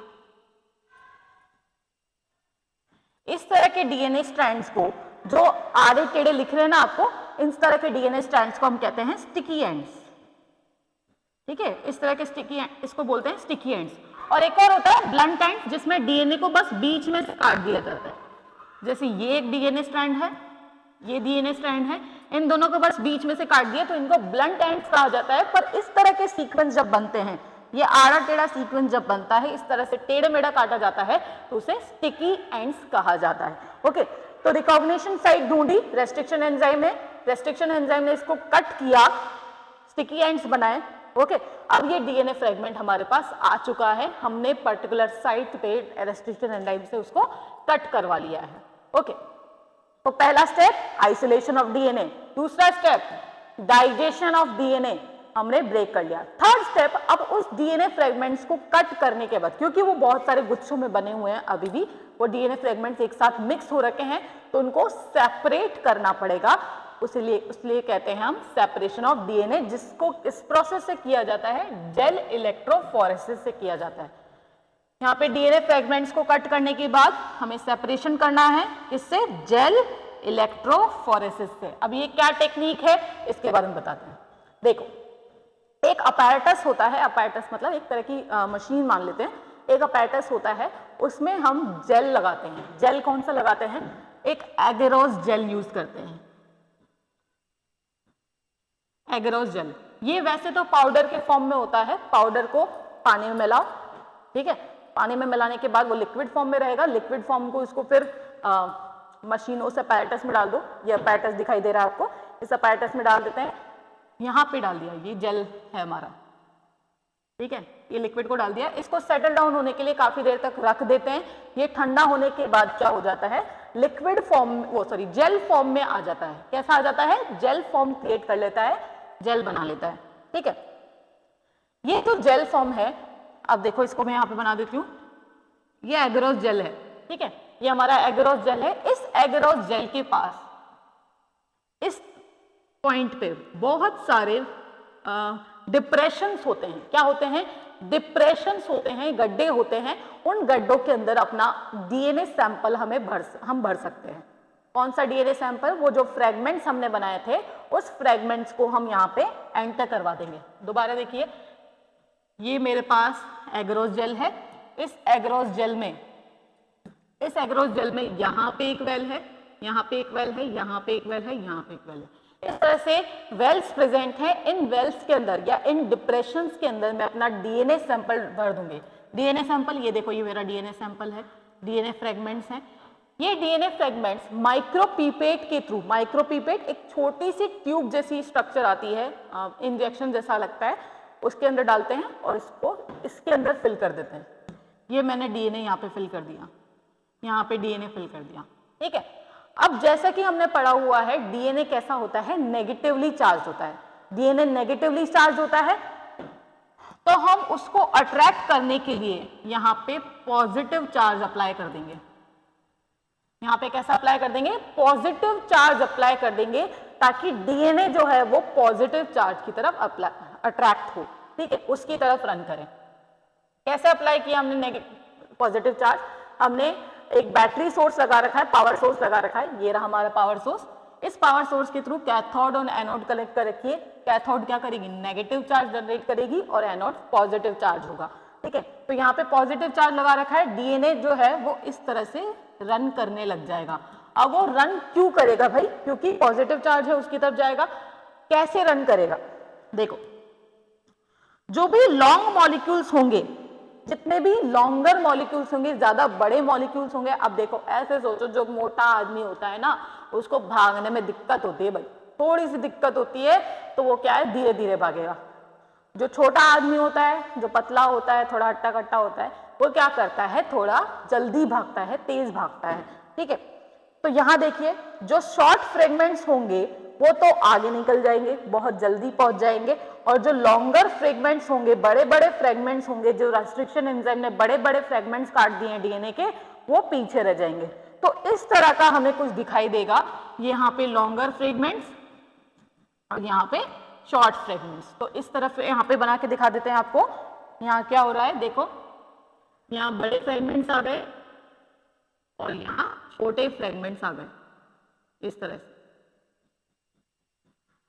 इस तरह के डीएनए स्ट्रैंड्स को, जो आड़े टेढ़े लिख रहे हैं ना आपको, इस तरह के डीएनए स्ट्रैंड्स को हम कहते हैं स्टिकी एंड्स। ठीक है, इस तरह के स्टिकी, इसको बोलते हैं स्टिकी एंड्स। और एक और होता है ब्लंट एंड, जिसमें डीएनए को बस बीच में से काट दिया जाता है। जैसे ये एक डीएनए स्ट्रैंड है, ये डीएनए स्ट्रैंड है, इन दोनों को बस बीच में से काट दिया तो इनको ब्लंट एंड्स कहा जाता है। पर इस तरह के सीक्वेंस जब बनते हैं, ये आड़ा टेढ़ा सीक्वेंस जब बनता है, इस तरह से टेढ़ा मेढ़ा काटा जाता है, तो उसे स्टिकी एंड्स कहा जाता है। ओके, तो रिकॉग्निशन साइट ढूंढी, रेस्ट्रिक्शन एंजाइम है, रेस्ट्रिक्शन एंजाइम ने इसको कट किया, स्टिकी एंड्स बनाए। ओके, अब ये डीएनए फ्रेगमेंट हमारे पास आ चुका है, हमने पर्टिकुलर साइट पे रेस्ट्रिक्शन एंजाइम से उसको कट करवा लिया है। ओके, तो पहला स्टेप आइसोलेशन ऑफ डीएनए, दूसरा स्टेप डाइजेशन ऑफ डीएनए हमने ब्रेक कर लिया। थर्ड स्टेप, अब उस डीएनए फ्रेगमेंट्स को कट करने के बाद, क्योंकि वो बहुत सारे गुच्छों में बने हुए हैं, अभी भी वो डीएनए फ्रेगमेंट्स एक साथ मिक्स हो रखे हैं, तो उनको सेपरेट करना पड़ेगा। इसलिए कहते हैं हम सेपरेशन ऑफ डीएनए, जिसको इस प्रोसेस से किया जाता है, जेल इलेक्ट्रोफोरेसिस से किया जाता है। यहाँ पे डीएनए फ्रेगमेंट्स को कट करने के बाद हमें सेपरेशन करना है, इससे जेल इलेक्ट्रोफोरेसिस से। अब ये क्या टेक्निक है इसके बारे में बताते हैं। देखो, एक अपैरेटस होता है, अपैरेटस मतलब एक तरह की मशीन मान लेते हैं, एक अपैरेटस होता है, उसमें हम जेल लगाते हैं। जेल कौन सा लगाते हैं? एक एगेरोस जेल यूज करते हैं, एगेरोस जेल। ये वैसे तो पाउडर के फॉर्म में होता है, पाउडर को पानी में मिलाओ, ठीक है, पानी में मिलाने के बाद वो लिक्विड फॉर्म में रहेगा, लिक्विड फॉर्म को इसको फिर मशीन उस अपैरेटस में डाल दो। ये अपैरेटस दिखाई दे रहा है आपको, इस अपैरेटस में डाल देते हैं, यहाँ पे डाल दिया, ये जेल है हमारा, ठीक है, ये लिक्विड को डाल दिया, इसको सेटल डाउन होने के लिए काफी देर तक रख देते हैं। ये ठंडा होने के बाद क्या हो जाता है, लिक्विड फॉर्म, जेल फॉर्म में आ जाता है। कैसा आ जाता है? जेल फॉर्म क्रिएट कर लेता है, जेल बना लेता है, ठीक है। ये तो जेल फॉर्म है। अब देखो, इसको मैं यहाँ पे बना देती हूँ, ये एगेरोस जेल है, ठीक है, ये हमारा एगेरोस जेल है। इस एगेरोस जेल के पास इस पॉइंट पे बहुत सारे डिप्रेशंस होते हैं। क्या होते हैं? डिप्रेशंस होते हैं, गड्ढे होते हैं। उन गड्ढों के अंदर अपना डीएनए सैंपल हम भर सकते हैं। कौन सा डीएनए सैंपल? वो जो फ्रेगमेंट्स हमने बनाए थे, उस फ्रेगमेंट्स को हम यहाँ पे एंटर करवा देंगे। दोबारा देखिए, ये मेरे पास एगेरोस जेल है। इस एगेरोस जेल में यहाँ पे एक वेल है, यहाँ पे एक वेल है, यहाँ पे एक वेल है, यहाँ पे एक वेल है। इस तरह से वेल्स प्रेजेंट है। इन वेल्स के अंदर या इन डिप्रेशंस के अंदर मैं अपना डीएनए सैंपल भर दूंगी। डीएनए सैंपल, ये देखो, ये मेरा डीएनए सैंपल है, डीएनए फ्रेगमेंट्स हैं। ये डीएनए फ्रेगमेंट्स माइक्रोपीपेट के थ्रू, माइक्रोपीपेट एक छोटी सी ट्यूब जैसी स्ट्रक्चर आती है, इंजेक्शन जैसा लगता है, उसके अंदर डालते हैं और इसको इसके अंदर फिल कर देते हैं। ये मैंने डीएनए यहाँ पे फिल कर दिया, यहाँ पे डीएनए फिल कर दिया, ठीक है। अब जैसा कि हमने पढ़ा हुआ है, डीएनए कैसा होता है? नेगेटिवली चार्ज होता है। डीएनए नेगेटिवली चार्ज होता है, तो हम उसको अट्रैक्ट करने के लिए यहाँ पे पॉजिटिव चार्ज अप्लाई कर देंगे। यहाँ पे कैसा अप्लाई कर देंगे? पॉजिटिव चार्ज अप्लाई कर देंगे, ताकि डीएनए जो है वो पॉजिटिव चार्ज की तरफ अट्रैक्ट हो, ठीक है, उसकी तरफ रन करें। कैसे अप्लाई किया हमने पॉजिटिव चार्ज? हमने एक बैटरी सोर्स लगा रखा है, पावर सोर्स लगा रखा है, ये रहा हमारा पावर सोर्स। इस पावर सोर्स के थ्रू कैथोड और एनोड कनेक्ट कर रखिए। कैथोड क्या करेगी? नेगेटिव चार्ज जनरेट करेगी और एनोड पॉजिटिव चार्ज होगा, ठीक है। तो यहाँ पे पॉजिटिव चार्ज लगा रखा है, डीएनए जो है वो इस तरह से रन करने लग जाएगा। अब वो रन क्यों करेगा भाई? क्योंकि पॉजिटिव चार्ज है, उसकी तरफ जाएगा। कैसे रन करेगा? देखो, जो भी लॉन्ग मॉलिक्यूल्स होंगे, जितने भी लॉन्गर मॉलिक्यूल्स होंगे, ज्यादा बड़े मॉलिक्यूल्स होंगे। अब देखो, ऐसे सोचो, जो मोटा आदमी होता है ना, उसको भागने में दिक्कत होती है भाई, थोड़ी सी दिक्कत होती है, तो वो क्या है, धीरे धीरे भागेगा। जो छोटा आदमी होता है, जो पतला होता है, थोड़ा हट्टा कट्टा होता है, वो क्या करता है, थोड़ा जल्दी भागता है, तेज भागता है, ठीक है। तो यहाँ देखिए, जो शॉर्ट फ्रेगमेंट्स होंगे वो तो आगे निकल जाएंगे, बहुत जल्दी पहुंच जाएंगे, और जो लॉन्गर फ्रेगमेंट्स होंगे, बड़े बड़े फ्रेगमेंट्स होंगे, जो रेस्ट्रिक्शन एंजाइम ने बड़े बड़े फ्रेगमेंट्स काट दिए हैं डीएनए के, वो पीछे रह जाएंगे। तो इस तरह का हमें कुछ दिखाई देगा, यहाँ पे लॉन्गर फ्रेगमेंट्स और यहाँ पे शॉर्ट फ्रेगमेंट्स। तो इस तरफ यहाँ पे बना के दिखा देते हैं आपको। यहाँ क्या हो रहा है, देखो, यहाँ बड़े फ्रेगमेंट्स आ गए और यहाँ छोटे फ्रेगमेंट्स आ गए, इस तरह से,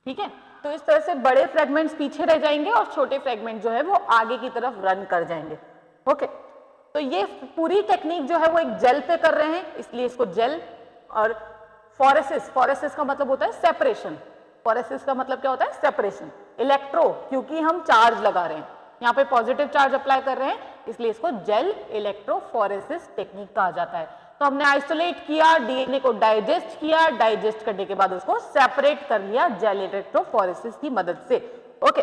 ठीक है। तो इस तरह से बड़े फ्रेगमेंट्स पीछे रह जाएंगे और छोटे फ्रेगमेंट जो है वो आगे की तरफ रन कर जाएंगे। ओके, तो ये पूरी टेक्निक जो है वो एक जेल पे कर रहे हैं, इसलिए इसको जेल। और फोरेसिस, फोरेसिस का मतलब होता है सेपरेशन, फोरेसिस का मतलब क्या होता है? सेपरेशन। इलेक्ट्रो, क्योंकि हम चार्ज लगा रहे हैं, यहाँ पे पॉजिटिव चार्ज अप्लाई कर रहे हैं, इसलिए इसको जेल इलेक्ट्रोफोरेसिस टेक्निक कहा जाता है। तो हमने आइसोलेट किया, डीएनए को डाइजेस्ट किया, डाइजेस्ट करने के बाद उसको सेपरेट कर लिया जेल इलेक्ट्रोफोरेसिस की मदद से। ओके,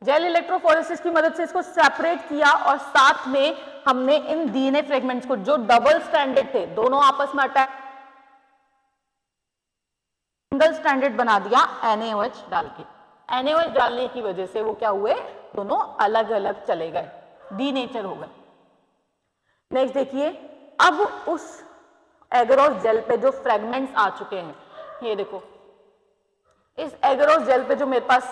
जेल इलेक्ट्रोफोरेसिस की मदद से इसको सेपरेट किया और साथ में हमने इन डीएनए फ्रेगमेंट्स को जो डबल स्ट्रैंडेड थे, दोनों आपस में अटैच, सिंगल स्ट्रैंडेड बना दिया NaOH डाल के। NaOH डालने की वजह से वो क्या हुए? दोनों अलग अलग चले गए, डीनेचर हो गए। नेक्स्ट देखिए, अब उस एगरोस जेल पे जो फ्रेगमेंट्स आ चुके हैं, ये देखो, इस एगरोस जेल पे जो मेरे पास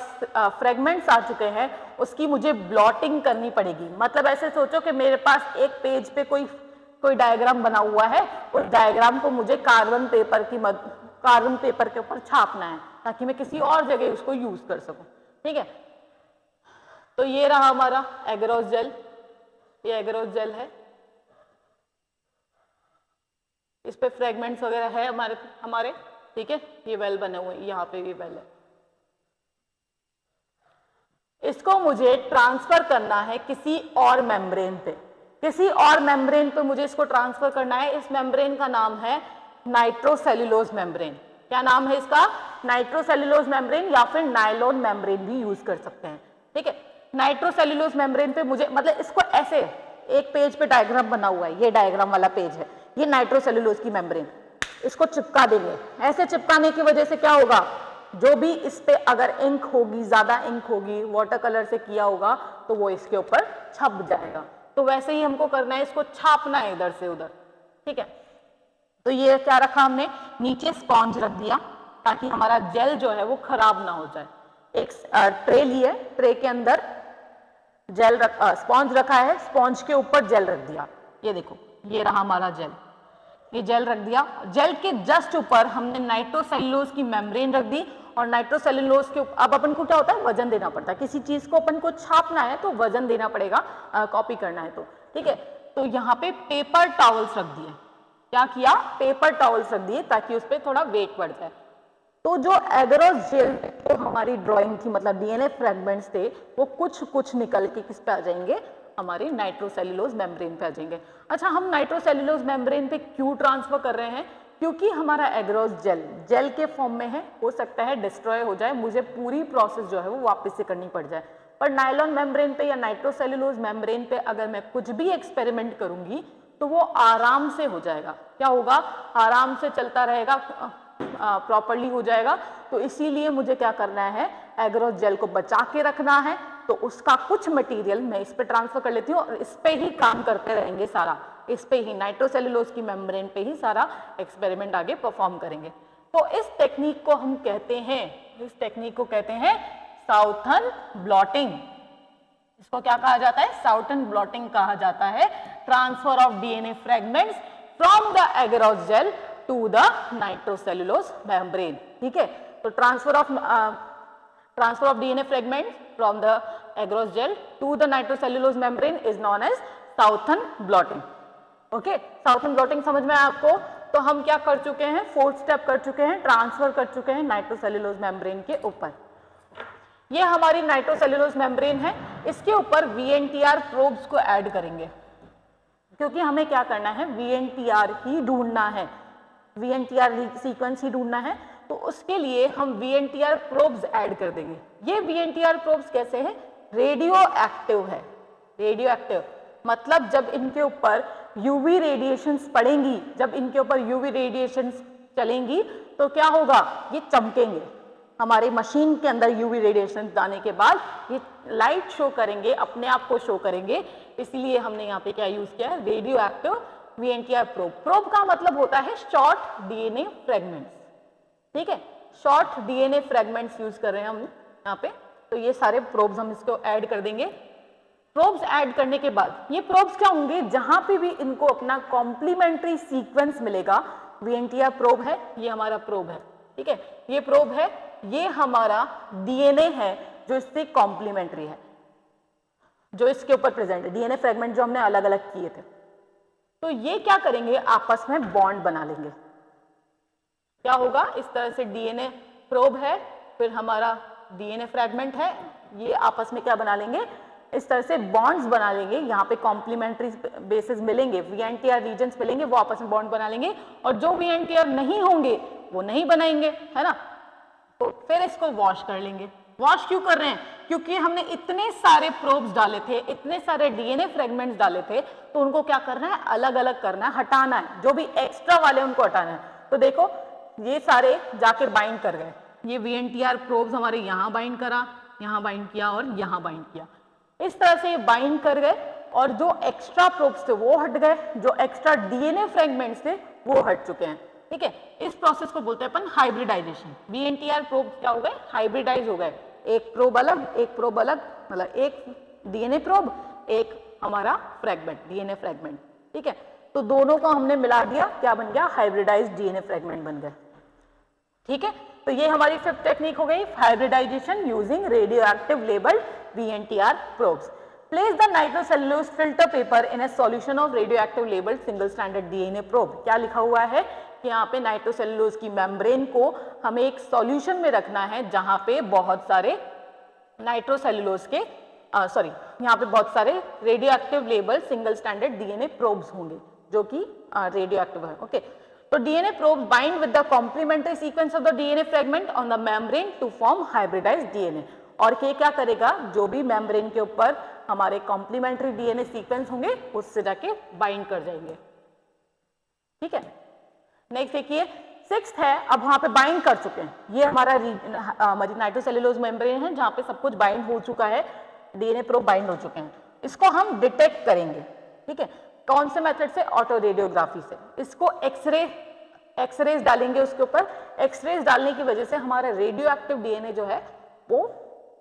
फ्रेगमेंट्स आ चुके हैं उसकी मुझे ब्लॉटिंग करनी पड़ेगी। मतलब ऐसे सोचो कि मेरे पास एक पेज पे कोई डायग्राम बना हुआ है, उस डायग्राम को मुझे कार्बन पेपर के ऊपर छापना है ताकि मैं किसी और जगह उसको यूज कर सकूं। ठीक है, तो ये रहा हमारा एगरोस जेल, ये एगरोस जेल है, इस पे फ्रेगमेंट्स वगैरह है हमारे। ठीक है, ये वेल बने हुए, यहाँ पे भी वेल है। इसको मुझे ट्रांसफर करना है किसी और मेम्ब्रेन पे, किसी और मेम्ब्रेन पे मुझे इसको ट्रांसफर करना है। इस मेम्ब्रेन का नाम है नाइट्रोसेल्यूलोज मेम्ब्रेन। क्या नाम है इसका? नाइट्रोसेल्यूलोज मेम्ब्रेन, या फिर नायलॉन मेम्ब्रेन भी यूज कर सकते हैं। ठीक है, नाइट्रोसेल्यूलोज मेम्ब्रेन पे मुझे, मतलब इसको ऐसे एक पेज पे डायग्राम बना हुआ है, ये डायग्राम वाला पेज है, ये नाइट्रोसेल्यूलोज की मेम्ब्रेन, इसको चिपका देंगे। ऐसे चिपकाने की वजह से क्या होगा? जो भी इस पे अगर इंक होगी, ज्यादा इंक होगी, वाटर कलर से किया होगा, तो वो इसके ऊपर छप जाएगा। तो वैसे ही हमको करना है, इसको छापना है इधर से उधर। ठीक है, तो ये क्या रखा हमने? नीचे स्पॉन्ज रख दिया ताकि हमारा जेल जो है वो खराब ना हो जाए। एक ट्रे ली है, ट्रे के अंदर जेल स्पॉन्ज रखा है, स्पॉन्ज के ऊपर जेल रख दिया। ये देखो, ये रहा हमारा जेल, ये जेल रख दिया। जेल के जस्ट ऊपर हमने नाइट्रोसेल्यूलोज की मेम्ब्रेन रख दी, और नाइट्रोसेल्यूलोज के अब अपन को क्या होता है? वजन देना पड़ता है। किसी चीज को अपन को छापना है तो वजन देना पड़ेगा, कॉपी करना है तो। ठीक है, तो यहाँ पे पेपर टॉवल्स रख दिए। क्या किया? पेपर टॉवल्स रख दिए ताकि उस पर थोड़ा वेट बढ़ जाए। तो जो एगरोस जेल तो हमारी ड्राइंग थी, मतलब डीएनए फ्रेगमेंट्स थे, वो कुछ निकल के किस पे आ जाएंगे? हमारी नाइट्रोसेल्यूलोज मेम्ब्रेन पे आ जाएंगे। अच्छा, हम नाइट्रोसेल्यूलोज मेम्ब्रेन पे क्यों ट्रांसफर कर रहे हैं? क्योंकि हमारा एगरोस जेल के फॉर्म में है, हो सकता है डिस्ट्रॉय हो जाए, मुझे पूरी प्रोसेस जो है वो वापस से करनी पड़ जाए। पर नायलॉन मेम्ब्रेन पे या नाइट्रोसेल्यूलोज मेम्ब्रेन पे अगर मैं कुछ भी एक्सपेरिमेंट करूंगी तो वो आराम से हो जाएगा। क्या होगा? आराम से चलता रहेगा, प्रॉपरली हो जाएगा। तो इसीलिए मुझे क्या करना है? एगरोस जेल को बचा के रखना है, तो उसका कुछ मटेरियल मैं इस पे ट्रांसफर कर लेती हूँ और इस पे ही काम करते रहेंगे सारा, इस पे ही नाइट्रोसेल्यूलोज की मेम्ब्रेन पे ही सारा एक्सपेरिमेंट आगे परफॉर्म करेंगे। तो इस टेक्निक को हम कहते हैं, इस टेक्निक को कहते हैं साउथर्न ब्लॉटिंग। इसको क्या कहा जाता है? साउथर्न ब्लॉटिंग कहा जाता है। Transfer of DNA fragments from the agarose gel to the nitrocellulose membrane. ठीक है, तो transfer of DNA fragments from the agarose gel to the nitrocellulose membrane is known as Southern blotting. Okay, Southern blotting समझ में आया आपको? तो हम क्या कर चुके हैं? फोर्थ स्टेप कर चुके हैं, ट्रांसफर कर चुके हैं नाइट्रोसेल्यूलोज मेम्ब्रेन के ऊपर। ये हमारी नाइट्रोसेल्यूलोज मेम्ब्रेन है, इसके ऊपर VNTR प्रोब्स को ऐड करेंगे, क्योंकि हमें क्या करना है? VNTR ही ढूंढना है, VNTR सीक्वेंस ही ढूंढना है। तो उसके लिए हम VNTR प्रोब्स ऐड कर देंगे। ये VNTR प्रोब्स कैसे हैं? रेडियो एक्टिव है। रेडियो एक्टिव मतलब जब इनके ऊपर यूवी रेडिएशंस पड़ेंगी, जब इनके ऊपर यूवी रेडिएशंस चलेंगी तो क्या होगा? ये चमकेंगे। हमारे मशीन के अंदर यूवी रेडिएशन जाने के बाद ये लाइट शो करेंगे, अपने आप को शो करेंगे। इसलिए हमने यहाँ पे क्या यूज किया है? Radio active VNTR probe. Probe का मतलब होता है शॉर्ट डीएनए फ्रेगमेंट्स। ठीक है, शॉर्ट डीएनए फ्रेगमेंट्स यूज कर रहे हैं हम यहाँ पे। तो ये सारे प्रोब्स हम इसको ऐड कर देंगे। प्रोब्स ऐड करने के बाद ये प्रोब्स क्या होंगे? जहां पे भी इनको अपना कॉम्प्लीमेंट्री सीक्वेंस मिलेगा, VNTR प्रोब है, ये हमारा प्रोब है। ठीक है, ये प्रोब है, ये हमारा DNA है जो इससे कॉम्प्लीमेंट्री है, जो इसके ऊपर प्रेजेंट है, डीएनए फ्रेगमेंट जो हमने अलग अलग किए थे। तो ये क्या करेंगे, आपस में बॉन्ड बना लेंगे। क्या होगा, इस तरह से डीएनए प्रोब है, फिर हमारा डीएनए फ्रेगमेंट है, ये आपस में क्या बना लेंगे, इस तरह से बॉन्ड्स बना लेंगे। यहाँ पे कॉम्प्लीमेंट्री बेसिस मिलेंगे, वीएनटीआर रीजन्स मिलेंगे, वो आपस में बॉन्ड बना लेंगे, और जो वीएनटीआर नहीं होंगे वो नहीं बनाएंगे, है ना। तो फिर इसको वॉश कर लेंगे। वॉश क्यों कर रहे हैं, क्योंकि हमने इतने सारे प्रोब्स डाले थे, इतने सारे डीएनए फ्रेगमेंट्स डाले थे, तो उनको क्या करना है, अलग अलग करना है, हटाना है, जो भी एक्स्ट्रा वाले उनको हटाना है। तो देखो ये सारे जाके बाइंड कर गए, ये वीएनटीआर प्रोब्स हमारे यहाँ बाइंड करा, यहाँ बाइंड किया और यहाँ बाइंड किया, इस तरह से ये बाइंड कर गए, और जो एक्स्ट्रा प्रोब्स थे वो हट गए, जो एक्स्ट्रा डीएनए फ्रेगमेंट्स थे वो हट चुके हैं। ठीक है, इस प्रोसेस को बोलते हैं अपन हाइब्रिडाइजेशन। वीएनटीआर प्रोब क्या हो गए, हाइब्रिडाइज हो गए, एक प्रोब अलग, एक प्रोब अलग, मतलब एक डीएनए प्रोब, एक हमारा फ्रेगमेंट, डीएनए फ्रेगमेंट। ठीक है, तो दोनों को हमने मिला दिया, क्या बन गया, हाइब्रिडाइज्ड डीएनए फ्रेगमेंट बन गए। ठीक है, तो ये हमारी फिफ्थ टेक्निक हो गई, hybridisation using radioactive labelled VNTR probes. Place the nitrocellulose filter paper in a solution of radioactive labeled single stranded DNA probe। क्या लिखा हुआ है कि यहाँ पे नाइट्रोसेलुलोज की मेम्ब्रेन को हमें एक सॉल्यूशन में रखना है, जहाँ पे बहुत सारे नाइट्रोसेलुलोज के यहाँ पे बहुत सारे radioactive label single standard DNA probes होंगे, जो कि रेडियोएक्टिव है। ओके, तो DNA probes bind with the complementary sequence of the DNA fragment on the membrane to form hybridised DNA. और क्या करेगा, जो भी मेम्ब्रेन के ऊपर हमारे कॉम्प्लीमेंट्री डीएनए सीक्वेंस होंगे उससे जाके बाइंड कर जाएंगे। ठीक है, नेक्स्ट देखिए, सिक्स्थ है, अब वहां पे बाइंड कर चुके हैं, ये हमारी नाइट्रोसेलुलोज मेम्ब्रेन है जहां पे सब कुछ बाइंड हो चुका है, डीएनए प्रोब बाइंड हो चुके हैं, इसको हम डिटेक्ट करेंगे। ठीक है, कौन से मेथड से, ऑटो रेडियोग्राफी से। इसको एक्सरेज डालेंगे उसके ऊपर, एक्सरेज डालने की वजह से हमारा रेडियो एक्टिव डीएनए जो है वो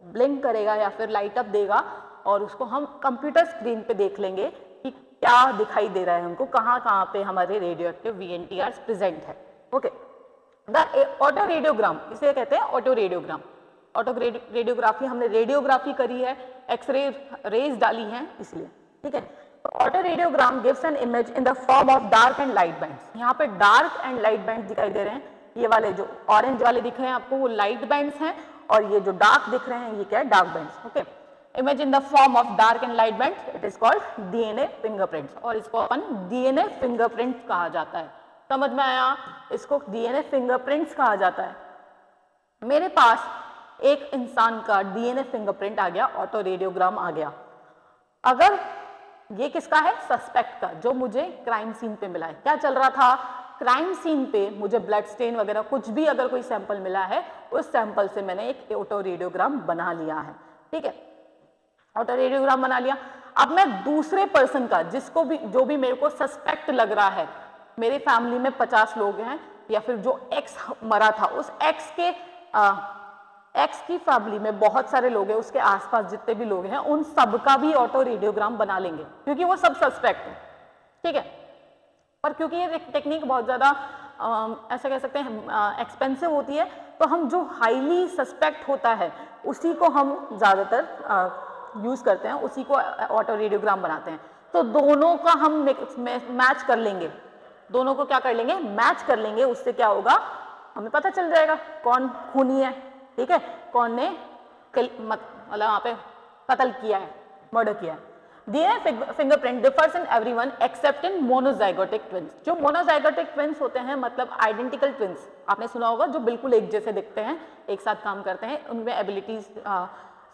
ब्लिंक करेगा या फिर लाइट अप देगा, और उसको हम कंप्यूटर स्क्रीन पे देख लेंगे कि क्या दिखाई दे रहा है हमको, कहाँ कहाँ पे हमारे रेडियो एक्टिव वीएनटीआर प्रेजेंट है। ओके, द ऑटो रेडियोग्राम, इसे कहते हैं ऑटो रेडियोग्राम। ऑटो रेडियोग्राफी, हमने रेडियोग्राफी करी है, एक्सरे रेज डाली हैं इसलिए। ठीक है, auto radiogram gives an image in the form of dark and light bands. यहाँ पे डार्क एंड लाइट बैंड्स दिखाई दे रहे हैं, ये वाले जो ऑरेंज वाले दिख रहे हैं आपको वो लाइट बैंड्स हैं, और ये जो डार्क दिख रहे हैं ये क्या है, dark bands. Okay, image in the form of dark and light bands, it is called DNA fingerprints, और इसको अपन डीएनए फिंगरप्रिंट्स कहा जाता है। समझ में आया, इसको डीएनए फिंगरप्रिंट्स कहा जाता है। मेरे पास एक इंसान का डीएनए फिंगरप्रिंट आ गया, ऑटो रेडियोग्राम आ गया। अगर ये किसका है, सस्पेक्ट का, जो मुझे क्राइम सीन पे मिला है। क्या चल रहा था, क्राइम सीन पे मुझे ब्लड स्टेन वगैरह कुछ भी अगर कोई सैंपल मिला है, उस सैंपल से मैंने एक ऑटो रेडियोग्राम बना लिया है। ठीक है, ऑटो रेडियोग्राम बना लिया। अब मैं दूसरे पर्सन का, जिसको भी, जो भी मेरे को सस्पेक्ट लग रहा है, मेरे फैमिली में 50 लोग हैं, या फिर जो एक्स मरा था उस एक्स की फैमिली में बहुत सारे लोग हैं, उसके आसपास जितने भी लोग हैं उन सब का भी ऑटो रेडियोग्राम बना लेंगे, क्योंकि वो सब सस्पेक्ट है। ठीक है, पर क्योंकि ये टेक्निक बहुत ज़्यादा ऐसा कह सकते हैं एक्सपेंसिव होती है, तो हम जो हाईली सस्पेक्ट होता है उसी को हम ज़्यादातर यूज़ करते हैं, उसी को ऑटो रेडियोग्राम बनाते हैं। तो दोनों का हम मैच कर लेंगे, दोनों को क्या कर लेंगे, मैच कर लेंगे। उससे क्या होगा, हमें पता चल जाएगा कौन खूनी है। ठीक है, कौन ने मतलब वहाँ पे कत्ल किया है, मर्डर किया है। डीएनए फिंगरप्रिंट डिफर्स इन एवरीवन एक्सेप्ट इन मोनोजाइगोटिक ट्विंस। जो मोनोजाइगोटिक ट्विंस होते हैं, मतलब आइडेंटिकल ट्विंस, आपने सुना होगा, जो बिल्कुल एक जैसे दिखते हैं, एक साथ काम करते हैं, उनमें एबिलिटीज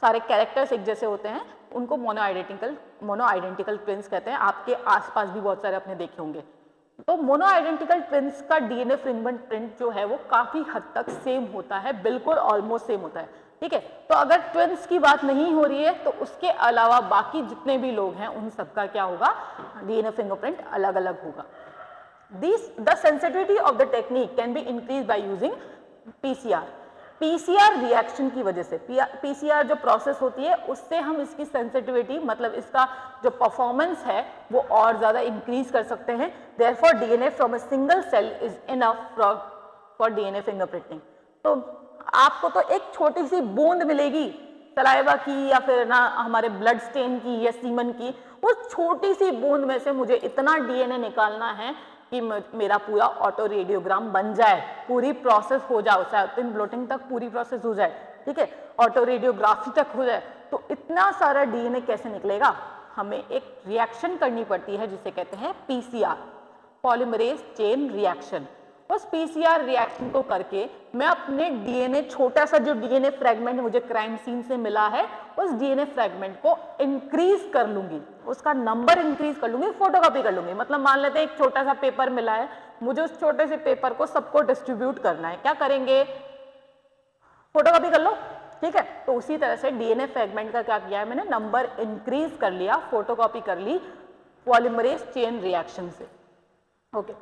सारे कैरेक्टर्स एक जैसे होते हैं, उनको मोनो आइडेंटिकल ट्विंस कहते हैं। आपके आसपास भी बहुत सारे आपने देखे होंगे। तो मोनो आइडेंटिकल ट्विंस का डीएनए फिंगरप्रिंट जो है वो काफी हद तक सेम होता है, बिल्कुल ऑलमोस्ट सेम होता है। ठीक है, तो अगर ट्विंस की बात नहीं हो रही है तो उसके अलावा बाकी जितने भी लोग हैं उन सबका क्या होगा, डीएनए फिंगरप्रिंट अलग अलग होगा। The sensitivity of the technique can be increase by using PCR reaction की वजह से। पीसीआर जो प्रोसेस होती है उससे हम इसकी सेंसिटिविटी, मतलब इसका जो परफॉर्मेंस है वो और ज्यादा इंक्रीज कर सकते हैं। Therefore DNA from a single cell is enough for DNA fingerprinting. तो आपको तो एक छोटी सी बूंद मिलेगी सलाइवा की या फिर ना हमारे ब्लड स्टेन की या सीमन की, उस छोटी सी बूंद में से मुझे इतना डीएनए निकालना है कि मेरा पूरा ऑटो रेडियोग्राम बन जाए, पूरी प्रोसेस हो जाए, साइटोसिन ब्लोटिंग तक पूरी प्रोसेस हो जाए, ठीक है, ऑटो रेडियोग्राफी तक हो जाए। तो इतना सारा डीएनए कैसे निकलेगा? हमें एक रिएक्शन करनी पड़ती है जिसे कहते हैं पीसीआर, पॉलीमरेज चेन रिएक्शन। उस पीसीआर रिएक्शन को करके मैं अपने डीएनए, छोटा सा जो डीएनए फ्रेगमेंट मुझे क्राइम सीन से मिला है, उस डीएनए फ्रेगमेंट को इंक्रीज कर लूंगी, उसका नंबर इंक्रीज कर लूंगी, फोटोकॉपी कर लूंगी। मतलब मान लेते हैं एक छोटा सा पेपर मिला है, मुझे उस छोटे से पेपर को सबको डिस्ट्रीब्यूट करना है, क्या करेंगे? फोटोकॉपी कर लो, ठीक है। तो उसी तरह से डीएनए फ्रेगमेंट का क्या किया है मैंने, नंबर इंक्रीज कर लिया, फोटोकॉपी कर ली पॉलीमरेज चेन रिएक्शन से। ओके,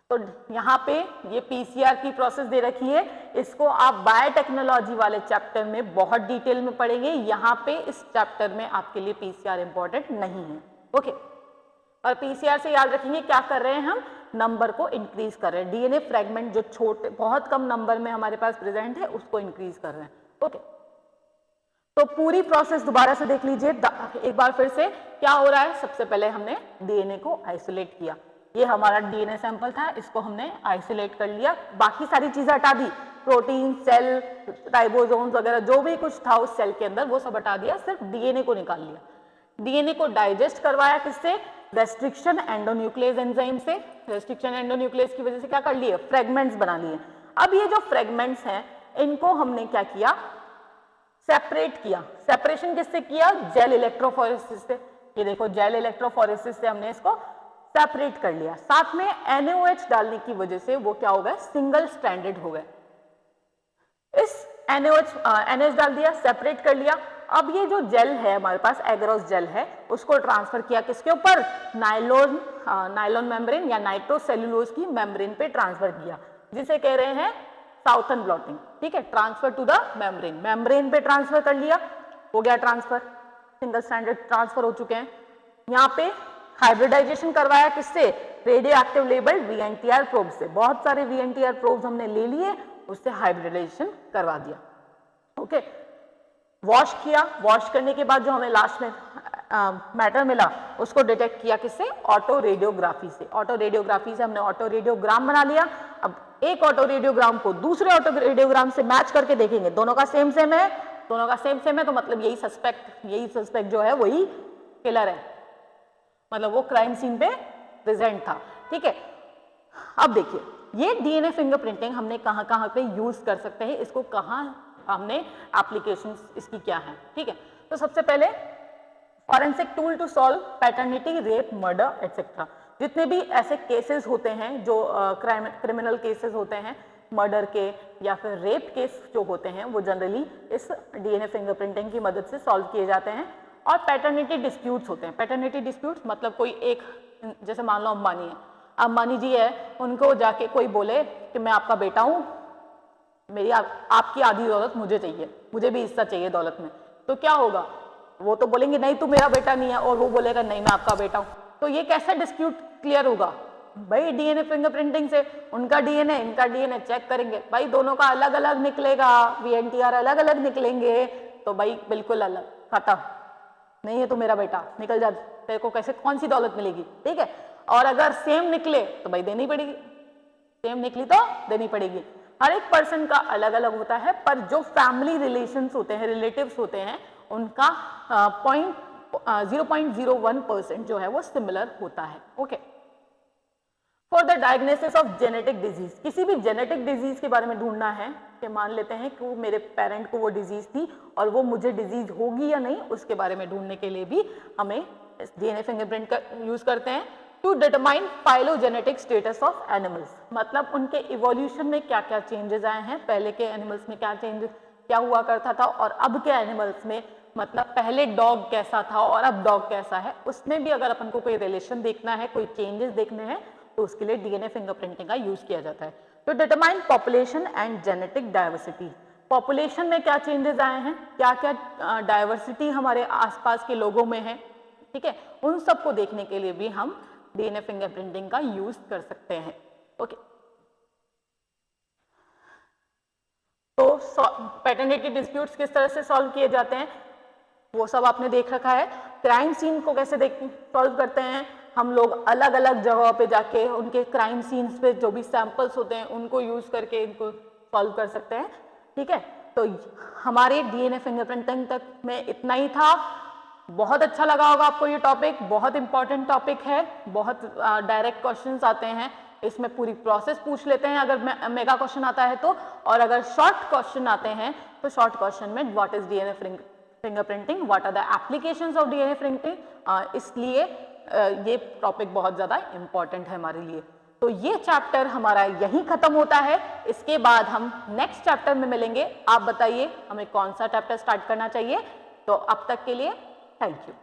तो यहाँ पे ये पीसीआर की प्रोसेस दे रखी है, इसको आप बायोटेक्नोलॉजी वाले चैप्टर में बहुत डिटेल में पढ़ेंगे। यहाँ पे इस चैप्टर में आपके लिए पीसीआर इंपॉर्टेंट नहीं है। ओके, और पीसीआर से याद रखेंगे क्या कर रहे हैं हम, नंबर को इंक्रीज कर रहे हैं, डीएनए फ्रेगमेंट जो छोटे बहुत कम नंबर में हमारे पास प्रेजेंट है उसको इंक्रीज कर रहे हैं। ओके, तो पूरी प्रोसेस दोबारा से देख लीजिए एक बार फिर से। क्या हो रहा है? सबसे पहले हमने डीएनए को आइसोलेट किया, ये हमारा डीएनए सैंपल था, इसको हमने आइसोलेट कर लिया, बाकी सारी चीजें हटा दी, प्रोटीन, सेल, राइबोसोम्स वगैरह जो भी कुछ था उस सेल के अंदर वो सब हटा दिया, सिर्फ डीएनए को निकाल लिया। डीएनए को डाइजेस्ट करवाया किससे? रेस्ट्रिक्शन एंडोन्यूक्लियस एंजाइम से। रेस्ट्रिक्शन एंडोन्यूक्लियस की वजह से क्या कर लिए? फ्रेगमेंट्स बना लिए। अब ये जो फ्रेगमेंट्स हैं इनको हमने क्या किया? सेपरेट किया। सेपरेशन किससे किया? जेल इलेक्ट्रोफोरेसिस से। ये देखो, जेल इलेक्ट्रोफोरेसिस से हमने इसको सेपरेट कर लिया। साथ में NaOH डालने की वजह से वो क्या हो गए? सिंगल स्ट्रैंडेड हो गए। इस NaOH डाल दिया, सेपरेट कर लिया। अब ये जो जेल है हमारे पास, एगरोस जेल है, उसको ट्रांसफर किया किसके ऊपर? नायलॉन मेम्ब्रेन या नाइट्रोसेल्यूलोज की मेम्ब्रेन पे ट्रांसफर किया, जिसे कह रहे हैं साउथर्न ब्लॉटिंग। ठीक है, transfer to the membrane, membrane पे ट्रांसफर कर लिया, हो गया ट्रांसफर, सिंगल स्ट्रैंडेड ट्रांसफर हो चुके हैं। यहाँ पे हाइब्रिडाइजेशन करवाया किससे? Radio active labelled VNTR probe से। बहुत सारे VNTR प्रोब्स हमने ले लिए, उससे हाइब्रिडाइजेशन करवा दिया। ओके, वॉश किया, वॉश करने के बाद जो हमें लास्ट में मैटर मिला उसको डिटेक्ट किया किससे? ऑटो रेडियोग्राफी से। ऑटो रेडियोग्राफी से हमने ऑटो रेडियोग्राम बना लिया। अब एक ऑटो रेडियोग्राम को दूसरे ऑटो रेडियोग्राम से मैच करके देखेंगे, दोनों का सेम सेम है, दोनों का सेम सेम है, तो मतलब यही सस्पेक्ट जो है वही किलर है, मतलब वो क्राइम सीन पे प्रेजेंट था। ठीक है, अब देखिए ये डीएनए फिंगरप्रिंटिंग हमने कहाँ कहाँ पे यूज कर सकते हैं, इसको कहाँ हमने एप्लीकेशन इसकी क्या है। ठीक है, तो सबसे पहले forensic tool to solve paternity, rape, murder etcetera. जितने भी ऐसे केसेस होते हैं जो क्रिमिनल केसेस होते हैं, मर्डर के या फिर रेप केस जो होते हैं, वो जनरली इस डीएनए फिंगरप्रिंटिंग की मदद से सॉल्व किए जाते हैं। और पैटर्निटी डिस्प्यूट्स होते हैं। पैटर्निटी डिस्प्यूट्स मतलब कोई एक, जैसे मान लो अंबानी है, अंबानी जी है, उनको जाके कोई बोले कि मैं आपका बेटा हूँ, मेरी आपकी आधी दौलत मुझे चाहिए, मुझे भी हिस्सा चाहिए दौलत में, तो क्या होगा? वो तो बोलेंगे नहीं तू मेरा बेटा नहीं है, और वो बोलेगा नहीं मैं आपका बेटा हूँ। तो ये कैसा डिस्प्यूट क्लियर होगा? भाई डीएनए फिंगरप्रिंटिंग से उनका डीएनए इनका डीएनए चेक करेंगे, भाई दोनों का अलग अलग निकलेगा, VNTR अलग अलग निकलेंगे, तो भाई बिल्कुल अलग, खत्म, नहीं है तो मेरा बेटा, निकल जा, तेरे को कैसे कौन सी दौलत मिलेगी। ठीक है, और अगर सेम निकले तो भाई देनी पड़ेगी, सेम निकली तो देनी पड़ेगी। हर एक पर्सन का अलग अलग होता है, पर जो फैमिली रिलेशंस होते हैं, रिलेटिव्स होते हैं, उनका 0.01% जो है वो सिमिलर होता है। Okay, for the diagnosis of genetic disease, किसी भी जेनेटिक डिजीज के बारे में ढूंढना है कि मान लेते हैं कि वो मेरे पेरेंट को वो डिजीज थी और वो मुझे डिजीज होगी या नहीं, उसके बारे में ढूंढने के लिए भी हमें डीएनए फिंगरप्रिंट का यूज करते हैं। To determine phylogenetic status of animals, मतलब उनके इवोल्यूशन में क्या क्या चेंजेस आए हैं, पहले के एनिमल्स में क्या हुआ करता था और अब के एनिमल्स में, मतलब पहले डॉग कैसा था और अब डॉग कैसा है, उसमें भी अगर अपन को कोई रिलेशन देखना है, कोई चेंजेस देखने हैं, तो उसके लिए डीएनए फिंगरप्रिंटिंग का यूज किया जाता है। तो determine population and genetic diversity, population में क्या चेंजेस आए हैं, क्या क्या डाइवर्सिटी हमारे आसपास के लोगों में है, ठीक है, उन सबको देखने के लिए भी हम डीएनए फिंगरप्रिंटिंग का यूज कर सकते हैं। ओके, तो पैटर्निटी डिस्प्यूट्स किस तरह से सॉल्व किए जाते हैं वो सब आपने देख रखा है। क्राइम सीन को कैसे सॉल्व करते हैं, हम लोग अलग अलग जगहों पे जाके उनके क्राइम सीन्स पे जो भी सैंपल्स होते हैं उनको यूज करके इनको सॉल्व कर सकते हैं। ठीक है, तो हमारे डीएनए फिंगरप्रिंटिंग तक में इतना ही था। बहुत अच्छा लगा होगा आपको ये टॉपिक, बहुत इंपॉर्टेंट टॉपिक है, बहुत डायरेक्ट क्वेश्चंस आते हैं, इसमें पूरी प्रोसेस पूछ लेते हैं अगर मेगा क्वेश्चन आता है तो, और अगर शॉर्ट क्वेश्चन आते हैं तो शॉर्ट क्वेश्चन में what is DNA fingerprinting, what are the applications of DNA fingerprinting, इसलिए ये टॉपिक बहुत ज्यादा इंपॉर्टेंट है हमारे लिए। तो ये चैप्टर हमारा यहीं खत्म होता है, इसके बाद हम नेक्स्ट चैप्टर में मिलेंगे। आप बताइए हमें कौन सा चैप्टर स्टार्ट करना चाहिए। तो अब तक के लिए थैंक यू।